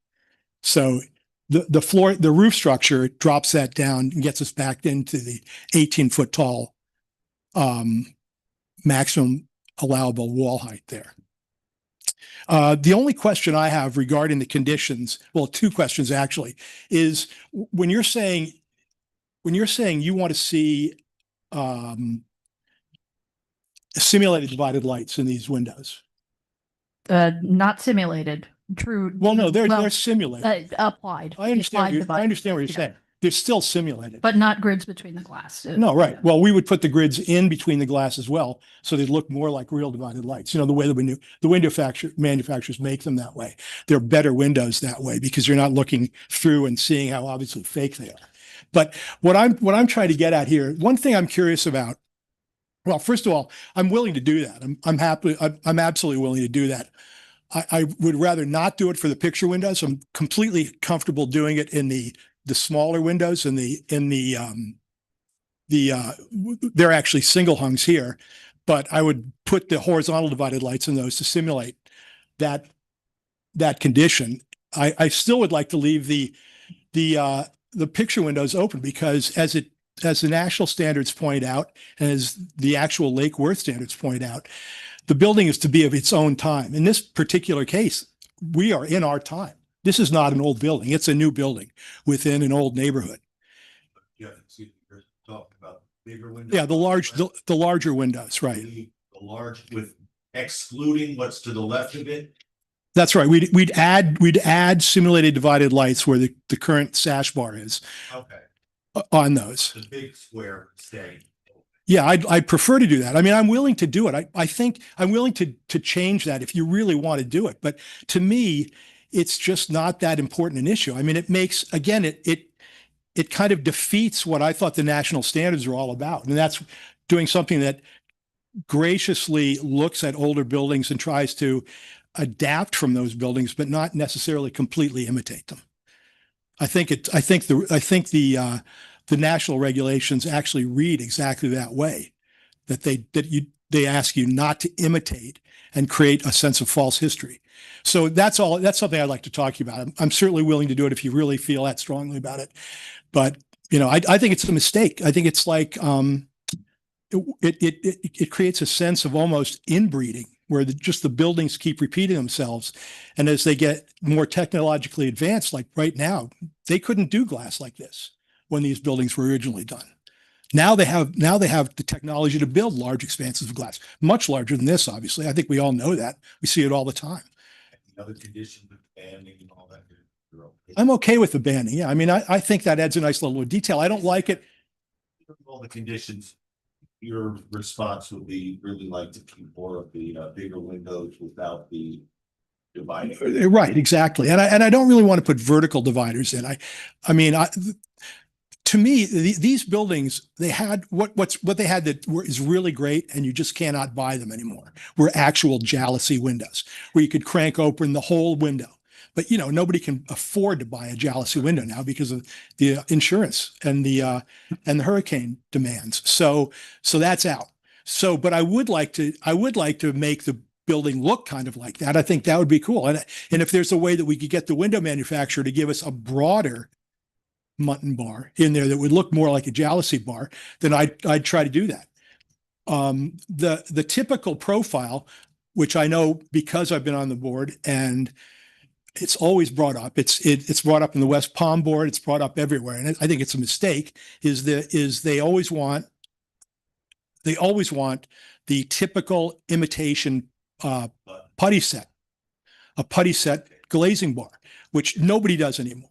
So the roof structure drops that down and gets us back into the 18-foot tall maximum allowable wall height there. The only question I have regarding the conditions, well, two questions actually, is when you're saying you want to see simulated divided lights in these windows. Not simulated, true. Well, no, they're simulated. Applied. I understand what you're Yeah. saying. They're still simulated. But not grids between the glass. No, right. Well, we would put the grids in between the glass as well, so they'd look more like real divided lights. The way the window manufacturers make them that way. They're better windows that way because you're not looking through and seeing how obviously fake they are. But what I'm trying to get at here, one thing I'm curious about. Well, first of all, I'm willing to do that. I'm absolutely willing to do that. I would rather not do it for the picture windows. I'm completely comfortable doing it in the smaller windows and they're actually single hungs here, but I would put the horizontal divided lights in those to simulate that condition. I still would like to leave the picture windows open because as the national standards point out, and as the actual Lake Worth standards point out, the building is to be of its own time. In this particular case, we are in our time. This is not an old building. It's a new building within an old neighborhood. Yeah, see, you're talking about bigger windows. Yeah, the larger windows, right? The large with excluding what's to the left of it? That's right. We'd add simulated divided lights where the current sash bar is Okay, on those. the big square staying. Yeah, I'd prefer to do that. I mean, I'm willing to do it. I think I'm willing to change that if you really want to do it. But to me, it's just not that important an issue. I mean, it makes, again, it kind of defeats what I thought the national standards are all about. And that's doing something that graciously looks at older buildings and tries to adapt from those buildings, but not necessarily completely imitate them. I think the national regulations actually read exactly that way, that they ask you not to imitate and create a sense of false history. So that's something I'd like to talk to you about. I'm certainly willing to do it if you really feel that strongly about it. But, I think it's a mistake. I think it's like, it creates a sense of almost inbreeding where just the buildings keep repeating themselves. And as they get more technologically advanced, like right now, they couldn't do glass like this when these buildings were originally done. Now they have the technology to build large expanses of glass, much larger than this, obviously. I think we all know that. We see it all the time. The other conditions with banding and all that. I'm okay with the banding. Yeah. I mean, I think that adds a nice level of detail. I don't like it. All the conditions, your response would be really like to keep more of the bigger windows without the dividing. Right, exactly. And I don't really want to put vertical dividers in. To me, these buildings, they had what they had is really great, and you just cannot buy them anymore. Were actual jalousie windows where you could crank open the whole window. But nobody can afford to buy a jalousie window now because of the insurance and the hurricane demands. So that's out. But I would like to make the building look kind of like that. I think that would be cool. And if there's a way that we could get the window manufacturer to give us a broader mutton bar in there that would look more like a jalousie bar, then I'd try to do that. The typical profile, which I know because I've been on the board and it's always brought up. It's brought up in the West Palm board. It's brought up everywhere, and I think it's a mistake. They always want the typical imitation putty set, a putty set glazing bar, which nobody does anymore.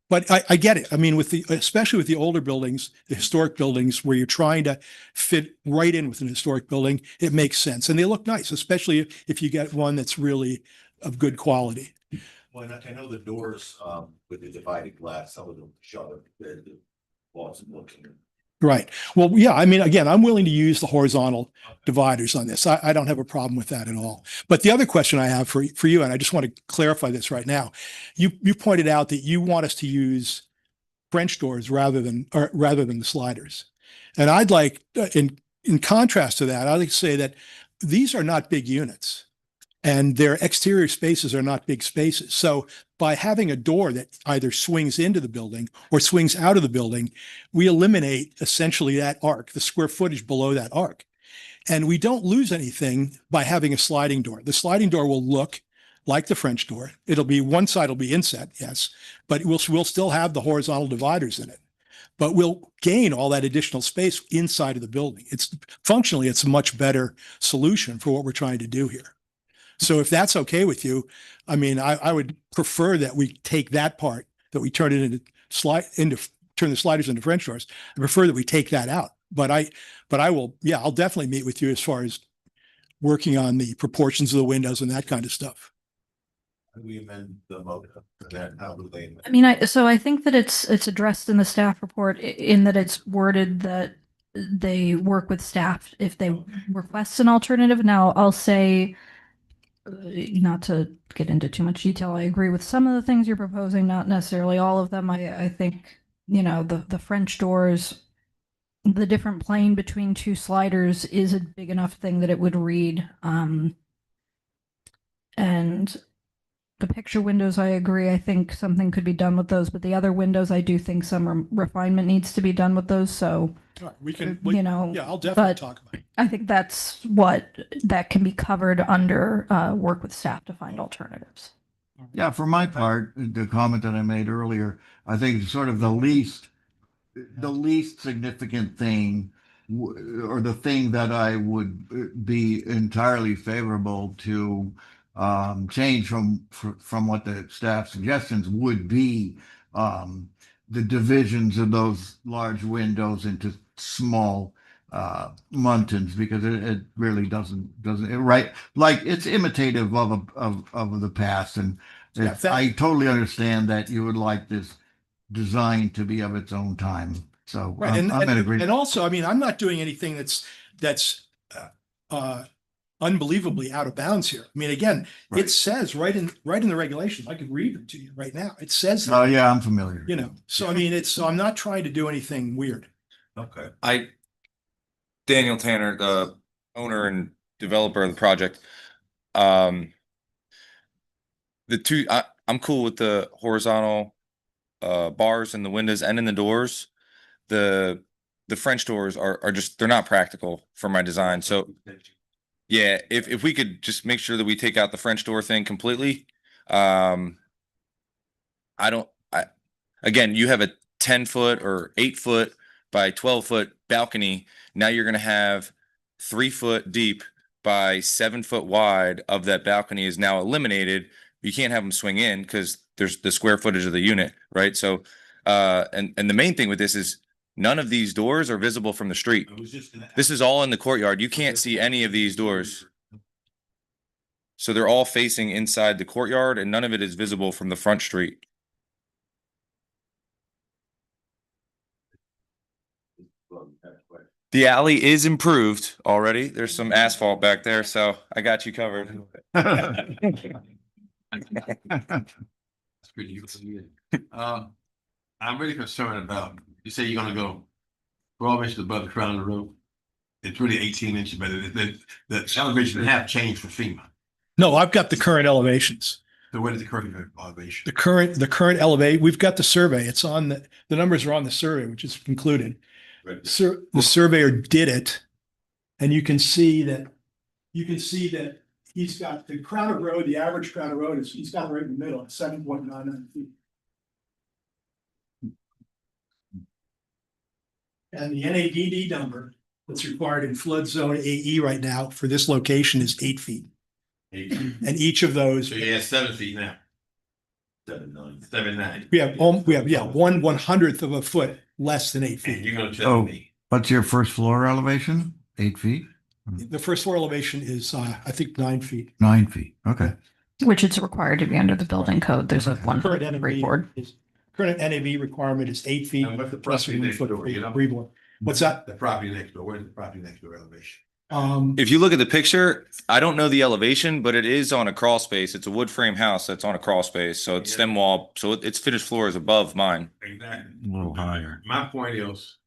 But I get it. I mean, especially with the older buildings, the historic buildings, where you're trying to fit right in with an historic building, it makes sense, and they look nice, especially if you get one that's really of good quality. Well, I know the doors with the divided glass, some of them shutter, the walls are looking. Right. Well, yeah, I mean, again, I'm willing to use the horizontal dividers on this. I don't have a problem with that at all. But the other question I have for you, and I just want to clarify this right now, you pointed out that you want us to use French doors rather than the sliders. And I'd like, in contrast to that, I'd like to say that these are not big units. And their exterior spaces are not big spaces. So by having a door that either swings into the building or swings out of the building, we eliminate essentially that arc, the square footage below that arc. And we don't lose anything by having a sliding door. The sliding door will look like the French door. One side will be inset, yes, but we'll still have the horizontal dividers in it. But we'll gain all that additional space inside of the building. Functionally, it's a much better solution for what we're trying to do here. So if that's okay with you, I mean, I would prefer that we take that part, that we turn it turn the sliders into French doors. I prefer that we take that out. But I'll definitely meet with you as far as working on the proportions of the windows and that kind of stuff. How do we amend the motion for that? How do they amend? I mean, I think that it's addressed in the staff report in that it's worded that they work with staff if they request an alternative. Now, I'll say, not to get into too much detail, I agree with some of the things you're proposing, not necessarily all of them. I think, the French doors, the different plane between two sliders is a big enough thing that it would read. And the picture windows, I agree. I think something could be done with those, but the other windows, I do think some refinement needs to be done with those. So, Yeah, I'll definitely talk about it. I think that can be covered under work with staff to find alternatives. Yeah, for my part, the comment that I made earlier, I think sort of the least significant thing or the thing that I would be entirely favorable to change from what the staff suggestions would be the divisions of those large windows into small muntins, because it really right, like it's imitative of the past, and Yeah, I totally understand that you would like this design to be of its own time. So Right, I'm in agreement. and also, I mean, I'm not doing anything that's unbelievably out of bounds here. I mean, again, Right. it says right in the regulations. I could read them to you right now. It says that, Oh, yeah, I'm familiar. you know. So I mean, so I'm not trying to do anything weird. Okay. Daniel Tanner, the owner and developer of the project. I'm cool with the horizontal bars in the windows and in the doors. The French doors are just, they're not practical for my design. So yeah, if we could just make sure that we take out the French door thing completely. Again, you have a 10-foot or 8-foot by 12-foot balcony. Now you're going to have 3-foot deep by 7-foot wide of that balcony is now eliminated. You can't have them swing in because there's the square footage of the unit, right? So, and the main thing with this is none of these doors are visible from the street. This is all in the courtyard. You can't see any of these doors. So they're all facing inside the courtyard, and none of it is visible from the front street. The alley is improved already. There's some asphalt back there, so I got you covered. That's pretty good. I'm really concerned about, you say you're gonna go 12 inches above the crown of the road. It's really 18 inches, but the elevation have changed for FEMA. No, I've got the current elevations. So what is the current elevation? The current elevate. We've got the survey. It's on the numbers are on the survey, which is concluded. The surveyor did it, and you can see that he's got the crown of road. The average crown of road is he's got it right in the middle at 7.99 feet. And the NADD number that's required in flood zone AE right now for this location is 8 feet. And each of those, So you have 7 feet now. 7.9. we have 1/100th of a foot less than 8 And feet. you're gonna tell me. What's your first floor elevation? 8 feet? The first floor elevation is, I think, 9 feet. 9 feet. Okay. Which is required to be under the building code. There's a one Current freeboard. current NAV requirement is 8 feet. And what's the plus property 1 next foot door, you know? freeboard. What's that? The property next door. Where's the property next door elevation? If you look at the picture, I don't know the elevation, but it is on a crawl space. It's a wood frame house that's on a crawl space. So it's stem wall. So its finished floor is above mine. Exactly. A little higher. My point is,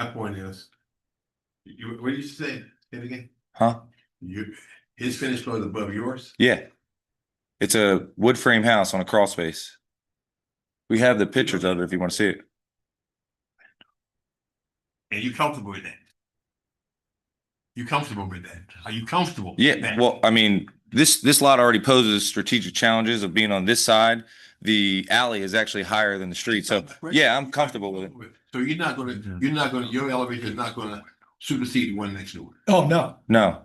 what did you say? Say it again? Huh? His finished floor is above yours? Yeah. It's a wood frame house on a crawl space. We have the pictures of it if you want to see it. And you comfortable with that? You comfortable with that? Are you comfortable? with Yeah, that? well, I mean, this lot already poses strategic challenges of being on this side. The alley is actually higher than the street. So yeah, I'm comfortable with it. So your elevator is not gonna supersede the one next door. Oh, no, No.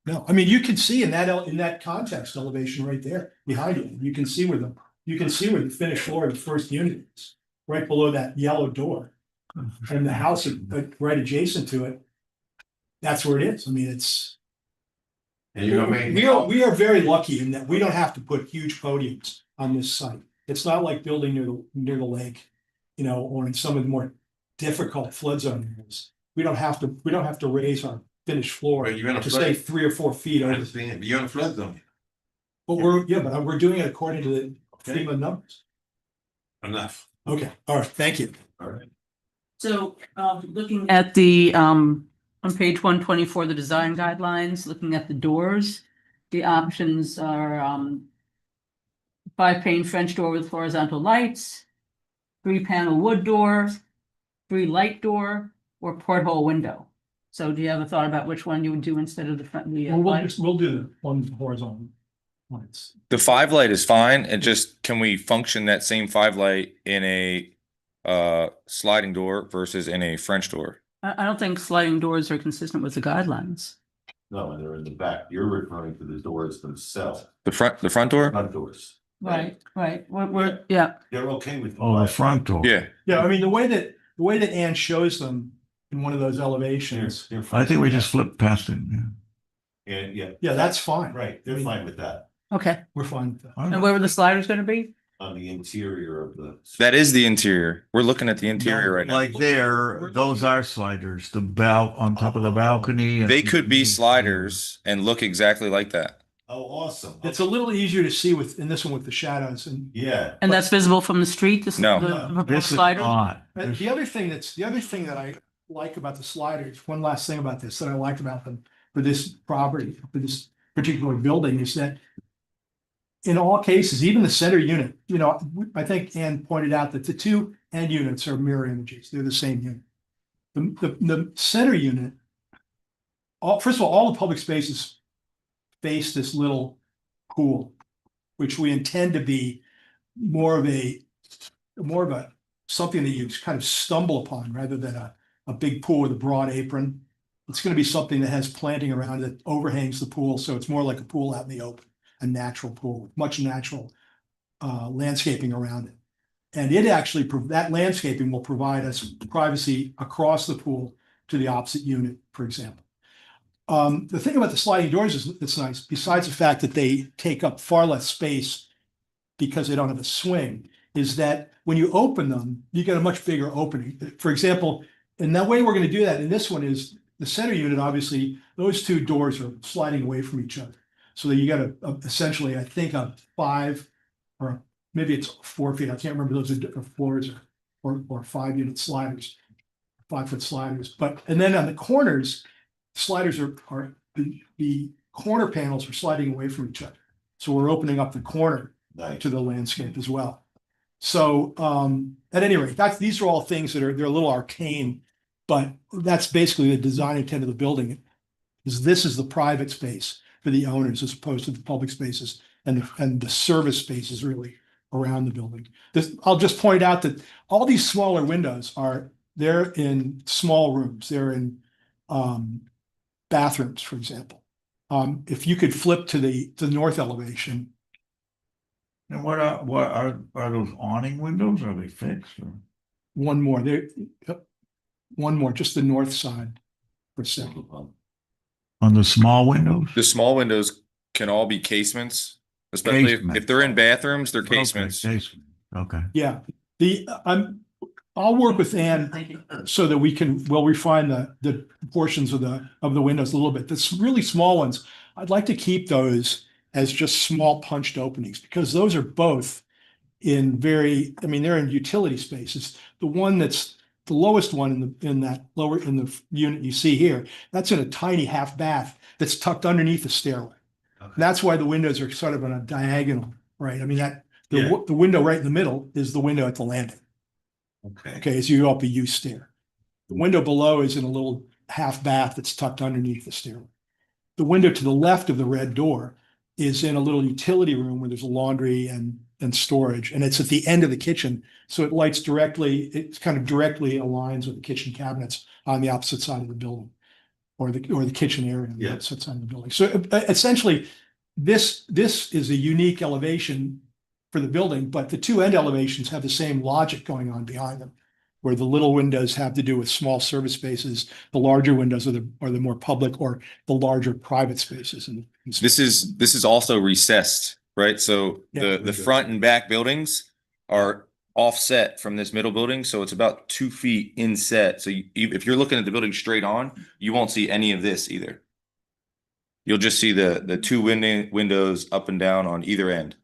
no. I mean, you can see in that context elevation right there behind you. You can see where the finished floor of the first unit is, right below that yellow door. And the house right adjacent to it, that's where it is. I mean, it's. And you're gonna make. We are very lucky in that we don't have to put huge podiums on this site. It's not like building near the lake, you know, or in some of the more difficult flood zone areas. We don't have to raise our finished floor But you're in a to flood- say 3 or 4 feet I over. understand, but you're in a flood zone. But we're doing it according to the FEMA numbers. Enough. Okay, all right, thank you. All right. So, looking at the, on page 124, the design guidelines, looking at the doors, the options are, 5-pane French door with horizontal lights, 3-panel wood door, 3-light door, or porthole window. So do you have a thought about which one you would do instead of the front? We'll do the one horizontal ones. The 5-light is fine. It just, can we function that same 5-light in a sliding door versus in a French door? I don't think sliding doors are consistent with the guidelines. No, they're in the back. You're referring to the doors themselves, The front door? front doors. Right. Yeah. They're okay with. Oh, the front door. Yeah. Yeah, I mean, the way that Ann shows them in one of those elevations, I think we just flipped past it. Yeah. And yeah. yeah, that's fine. Right, they're fine with that Okay. We're fine with that. And where were the sliders going to be? on the interior of the. That is the interior. We're looking at the interior right now. Like there, those are sliders, the on top of the balcony. and- They could be sliders and look exactly like that. Oh, awesome. It's a little easier to see in this one with the shadows and Yeah. And that's visible from the street? No. The This is sliders? not. the other thing that I like about the sliders, one last thing about this that I liked about them for this property, for this particular building is that in all cases, even the center unit, I think Ann pointed out that the two end units are mirror images. They're the same unit. The center unit, first of all the public spaces face this little pool, which we intend to be more of a something that you kind of stumble upon rather than a big pool with a broad apron. It's going to be something that has planting around it that overhangs the pool, so it's more like a pool out in the open, a natural pool, much natural landscaping around it. And it actually, that landscaping will provide us privacy across the pool to the opposite unit, for example. The thing about the sliding doors is it's nice, besides the fact that they take up far less space because they don't have a swing, is that when you open them, you get a much bigger opening. For example, and that way we're going to do that in this one is the center unit, obviously, those two doors are sliding away from each other. So that you got essentially, I think, a 5 or maybe it's 4 feet. I can't remember those are different floors or 5 unit sliders, 5-foot sliders. And then on the corners, sliders are the corner panels are sliding away from each other. So we're opening up the corner to the landscape as well. So at any rate, these are all things that they're a little arcane, but that's basically the design intent of the building. This is the private space for the owners as opposed to the public spaces and the service spaces really around the building. I'll just point out that all these smaller windows they're in small rooms. They're in bathrooms, for example. If you could flip to the north elevation. And what are those awning windows? Are they fixed? Or? One more, just the north side for a second. On the small windows? The small windows can all be casements, especially if they're in bathrooms, they're casements. Okay. Yeah, I'll work with Ann so that we'll refine the portions of the windows a little bit. The really small ones, I'd like to keep those as just small punched openings because those are both they're in utility spaces. The one that's the lowest one in the unit you see here, that's in a tiny half bath that's tucked underneath the stairway. Okay. That's why the windows are sort of on a diagonal, right? I mean the window right in the middle is the window at the landing. Okay, as you go up a U stair. The window below is in a little half bath that's tucked underneath the stairway. The window to the left of the red door is in a little utility room where there's a laundry and storage, and it's at the end of the kitchen, so it lights directly. It kind of directly aligns with the kitchen cabinets on the opposite side of the building, or the kitchen area on the opposite side of the building. So essentially, this is a unique elevation for the building, but the two end elevations have the same logic going on behind them, where the little windows have to do with small service spaces, the larger windows are the more public or the larger private spaces. This is also recessed, right? So the front and back buildings are offset from this middle building, so it's about 2 feet inset. So if you're looking at the building straight on, you won't see any of this either. You'll just see the two windows up and down on either end.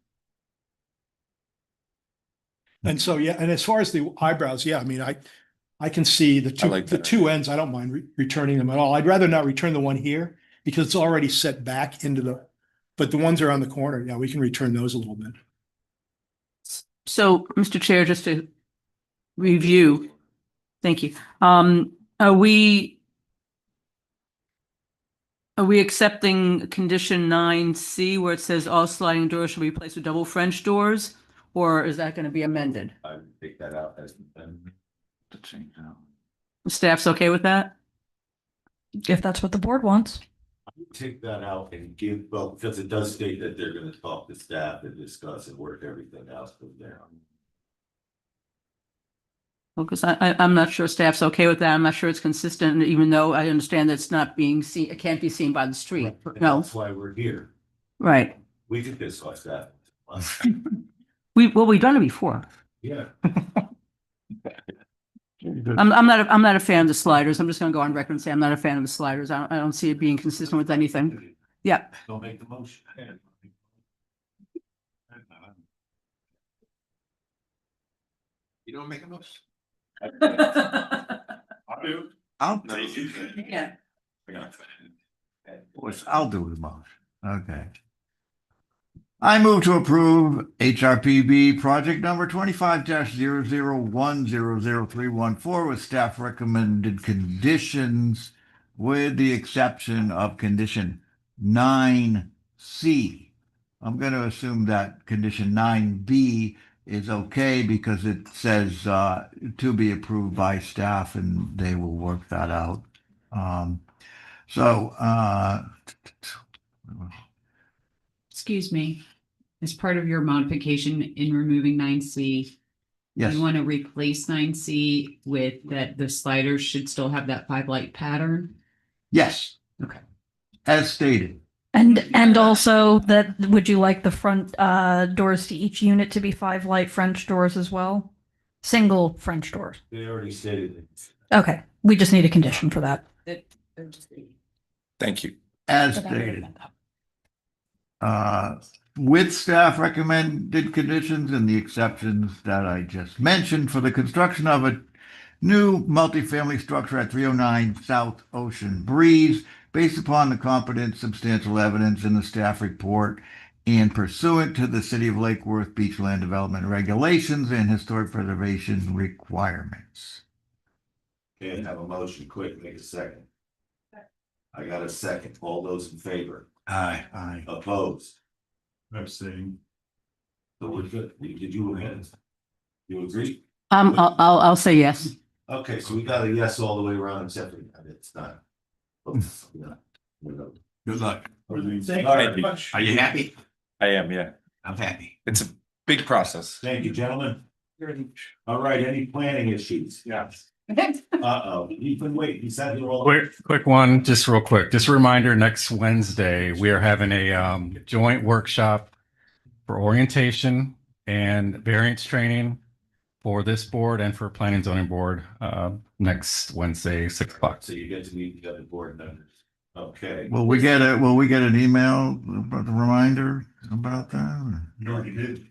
And so, and as far as the eyebrows, I mean, I can see the two ends. I don't mind returning them at all. I'd rather not return the one here because it's already set back but the ones are on the corner. Yeah, we can return those a little bit. So, Mr. Chair, just to review, thank you. Are we accepting condition 9C where it says all sliding doors shall be replaced with double French doors? Or is that going to be amended? I would take that out as. To change out. Staff's okay with that? If that's what the board wants. Take that out and give, well, because it does state that they're gonna talk to staff and discuss and work everything out from there. Well, because I'm not sure staff's okay with that. I'm not sure it's consistent, even though I understand that it's not being seen, it can't be seen by the street. And No, that's why we're here. right. We could discuss that. We've done it before. Yeah. I'm not a fan of the sliders. I'm just gonna go on record and say I'm not a fan of the sliders. I don't see it being consistent with anything. Yeah. Don't make the motion. You don't make a motion? I do. I'll, Yeah. I'll do the motion. Okay. I move to approve HRPB project number 25-001-00314 with staff recommended conditions with the exception of condition 9C. I'm going to assume that condition 9B is okay because it says to be approved by staff and they will work that out. Excuse me, as part of your modification in removing 9C, Yes, you want to replace 9C with that the sliders should still have that 5-light pattern? yes. Okay. As stated. And also that, would you like the front doors to each unit to be 5-light French doors as well? Single French doors. They already stated it. Okay, we just need a condition for that. Thank you. As stated. With staff recommended conditions and the exceptions that I just mentioned for the construction of a new multifamily structure at 309 South Ocean Breeze, based upon the competent substantial evidence in the staff report and pursuant to the City of Lake Worth beachland development regulations and historic preservation requirements. Okay, have a motion, quick, make a second. I got a second. All those in favor? Aye. Opposed? I'm saying. So we're good. Did you amend? You agree? I'll say yes. Okay, so we got a yes all the way around except for it's not. Yeah. Good luck. Thank you. Are you happy? I am, yeah. I'm happy. It's a big process. Thank you, gentlemen. All right, any planning issues? Yes. Uh-oh, you've been waiting. You said you're all. Quick one, just real quick. Just a reminder, next Wednesday, we are having a joint workshop for orientation and variance training for this board and for planning and zoning board next Wednesday, 6 o'clock. So you get to meet the other board members. Okay. Will we get an email about the reminder about that? You already did.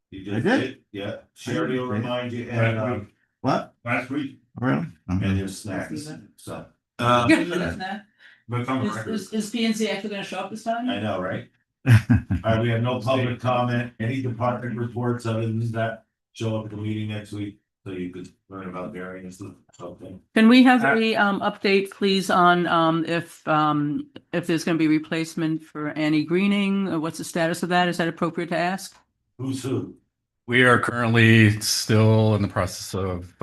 You I just did? did? Yeah. Sherry will remind you and, What? Last week. Really? and your snacks. So, Uh, But on the record. Is PNC actually gonna show up this time? I know, right? All right, we have no public comment, any department reports other than that, show up at the meeting next week, so you could learn about variance and something. Can we have a update, please, on if there's gonna be replacement for Annie Greening? Or what's the status of that? Is that appropriate to ask? Who's who? We are currently still in the process of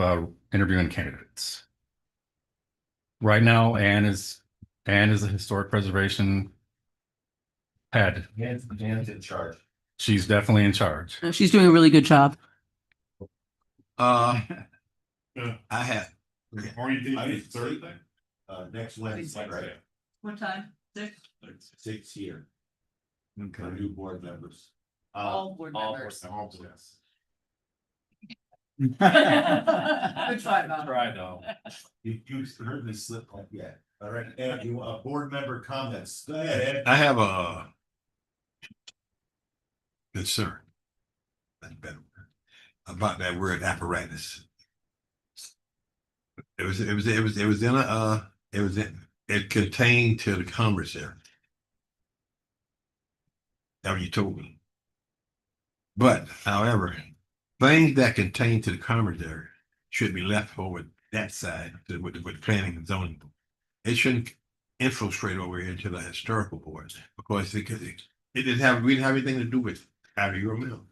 interviewing candidates. Right now, Anne is a historic preservation head. Dan's in charge. She's definitely in charge. She's doing a really good job. I have. Orientation Thursday. Next Wednesday, right? What time? 6? 6 here, Okay. for new board members. All board members. Yes. Good try, Bob. Try though. You heard me slip like, yeah, all right, Ed, you, board member comments, go ahead, Ed. I have a concern. That's better. About that word apparatus. It contained to the commissary. That's what you told me. But however, things that contain to the commissary should be left over that side with planning and zoning. It shouldn't infiltrate over into the historical boards because it didn't have anything to do with out of your mill.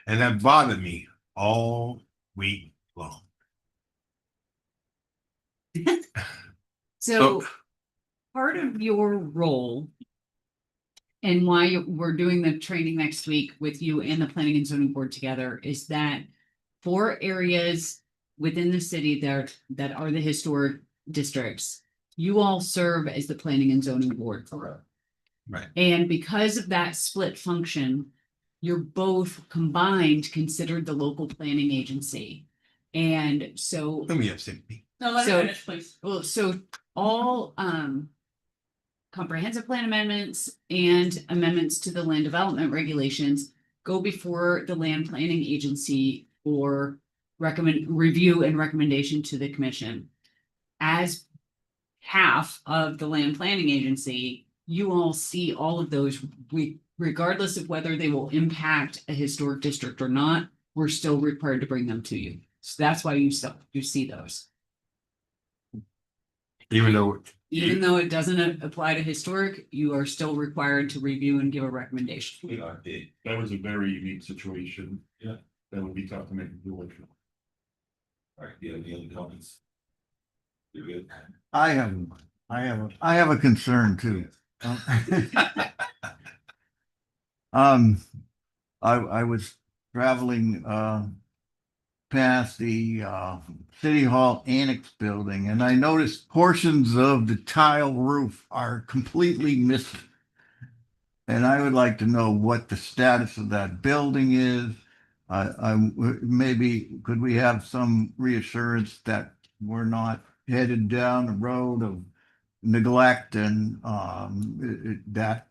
And that bothered me all week long. So part of your role and why we're doing the training next week with you and the planning and zoning board together is that for areas within the city that are the historic districts, you all serve as the planning and zoning board. Right. And because of that split function, you're both combined considered the local planning agency. And so, Let me upset me. No, let her So- finish, please. well, so all comprehensive plan amendments and amendments to the land development regulations go before the land planning agency for review and recommendation to the commission. As half of the land planning agency, you all see all of those, regardless of whether they will impact a historic district or not, we're still required to bring them to you. So that's why you see those. Even though. Even though it doesn't apply to historic, you are still required to review and give a recommendation. That was a very unique situation. Yeah. That would be tough to make a deal with. All right, yeah, the other comments. You're good. I have a concern too. I was traveling, past the City Hall Annex building, and I noticed portions of the tile roof are completely missing. And I would like to know what the status of that building is. Maybe could we have some reassurance that we're not headed down the road of neglect and that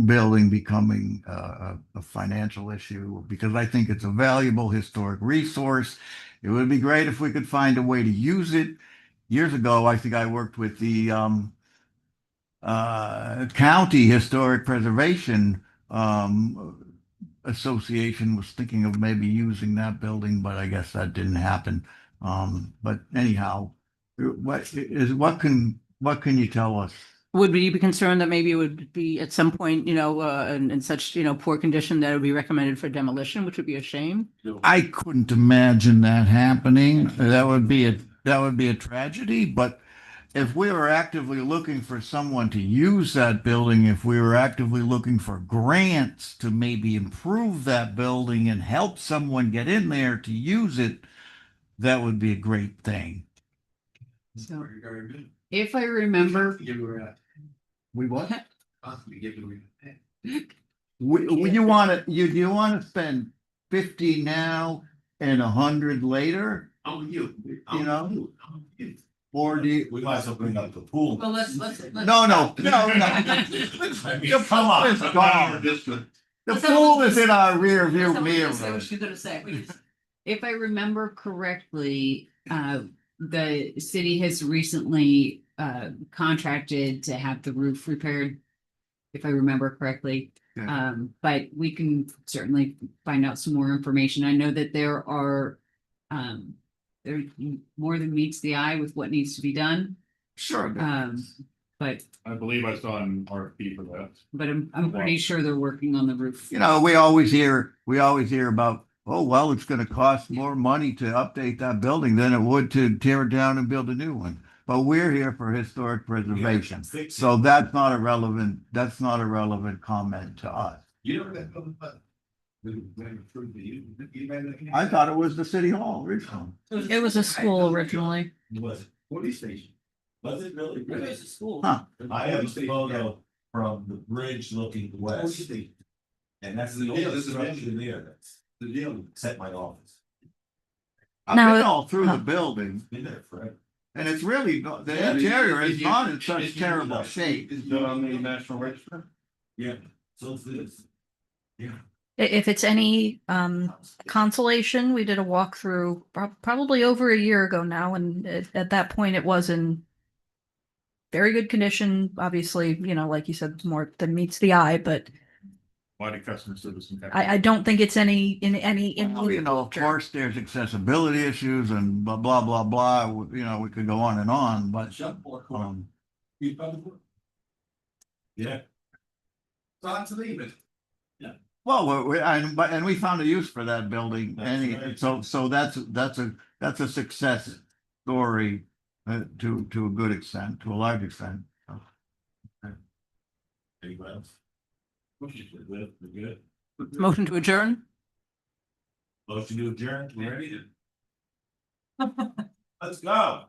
building becoming a financial issue, because I think it's a valuable historic resource. It would be great if we could find a way to use it. Years ago, I think I worked with the County Historic Preservation Association, was thinking of maybe using that building, but I guess that didn't happen. But anyhow, what can you tell us? Would you be concerned that maybe it would be at some point, in such, poor condition that it would be recommended for demolition, which would be a shame? I couldn't imagine that happening. That would be a tragedy, but if we were actively looking for someone to use that building, if we were actively looking for grants to maybe improve that building and help someone get in there to use it, that would be a great thing. So Very good. if I remember, We what? Possibly give you. You want to spend 50 now and 100 later, I'm with you. You know? I'm with you. or do you? We might as well bring up the pool. Well, let's. No. I mean, The come on. pool is gone. The pool is in our rear view mirror. What you gonna say? if I remember correctly, the city has recently contracted to have the roof repaired, if I remember correctly. Yeah. But we can certainly find out some more information. I know that there are there more than meets the eye with what needs to be done. Sure. But I believe I saw an RFP for that. I'm pretty sure they're working on the roof. You know, we always hear about, oh, well, it's going to cost more money to update that building than it would to tear it down and build a new one. But we're here for historic preservation. So that's not a relevant comment to us. You know that. I thought it was the city hall originally. It was a school originally. Was it police station? Was it really? It was a school. Huh. I have a photo from the bridge looking west. And that's the only structure there that's the deal, except my office. I've Now- been all through the building, Been there forever. and it's really, the interior is not in such terrible shape. Is that on the National Register? Yeah, so it's this. Yeah. If it's any consolation, we did a walkthrough probably over a year ago now, and at that point it was in very good condition. Obviously, like you said, more than meets the eye, but Why did customer service? I don't think it's any. Well, of course, there's accessibility issues and blah, blah, blah, blah. We could go on and on, but, Yeah. So on to leave it. well, and we found a use for that building. That's right. So that's a success story to a good extent, to a large extent. Anybody else? We're good. Motion to adjourn? Motion to adjourn, we're ready. Let's go.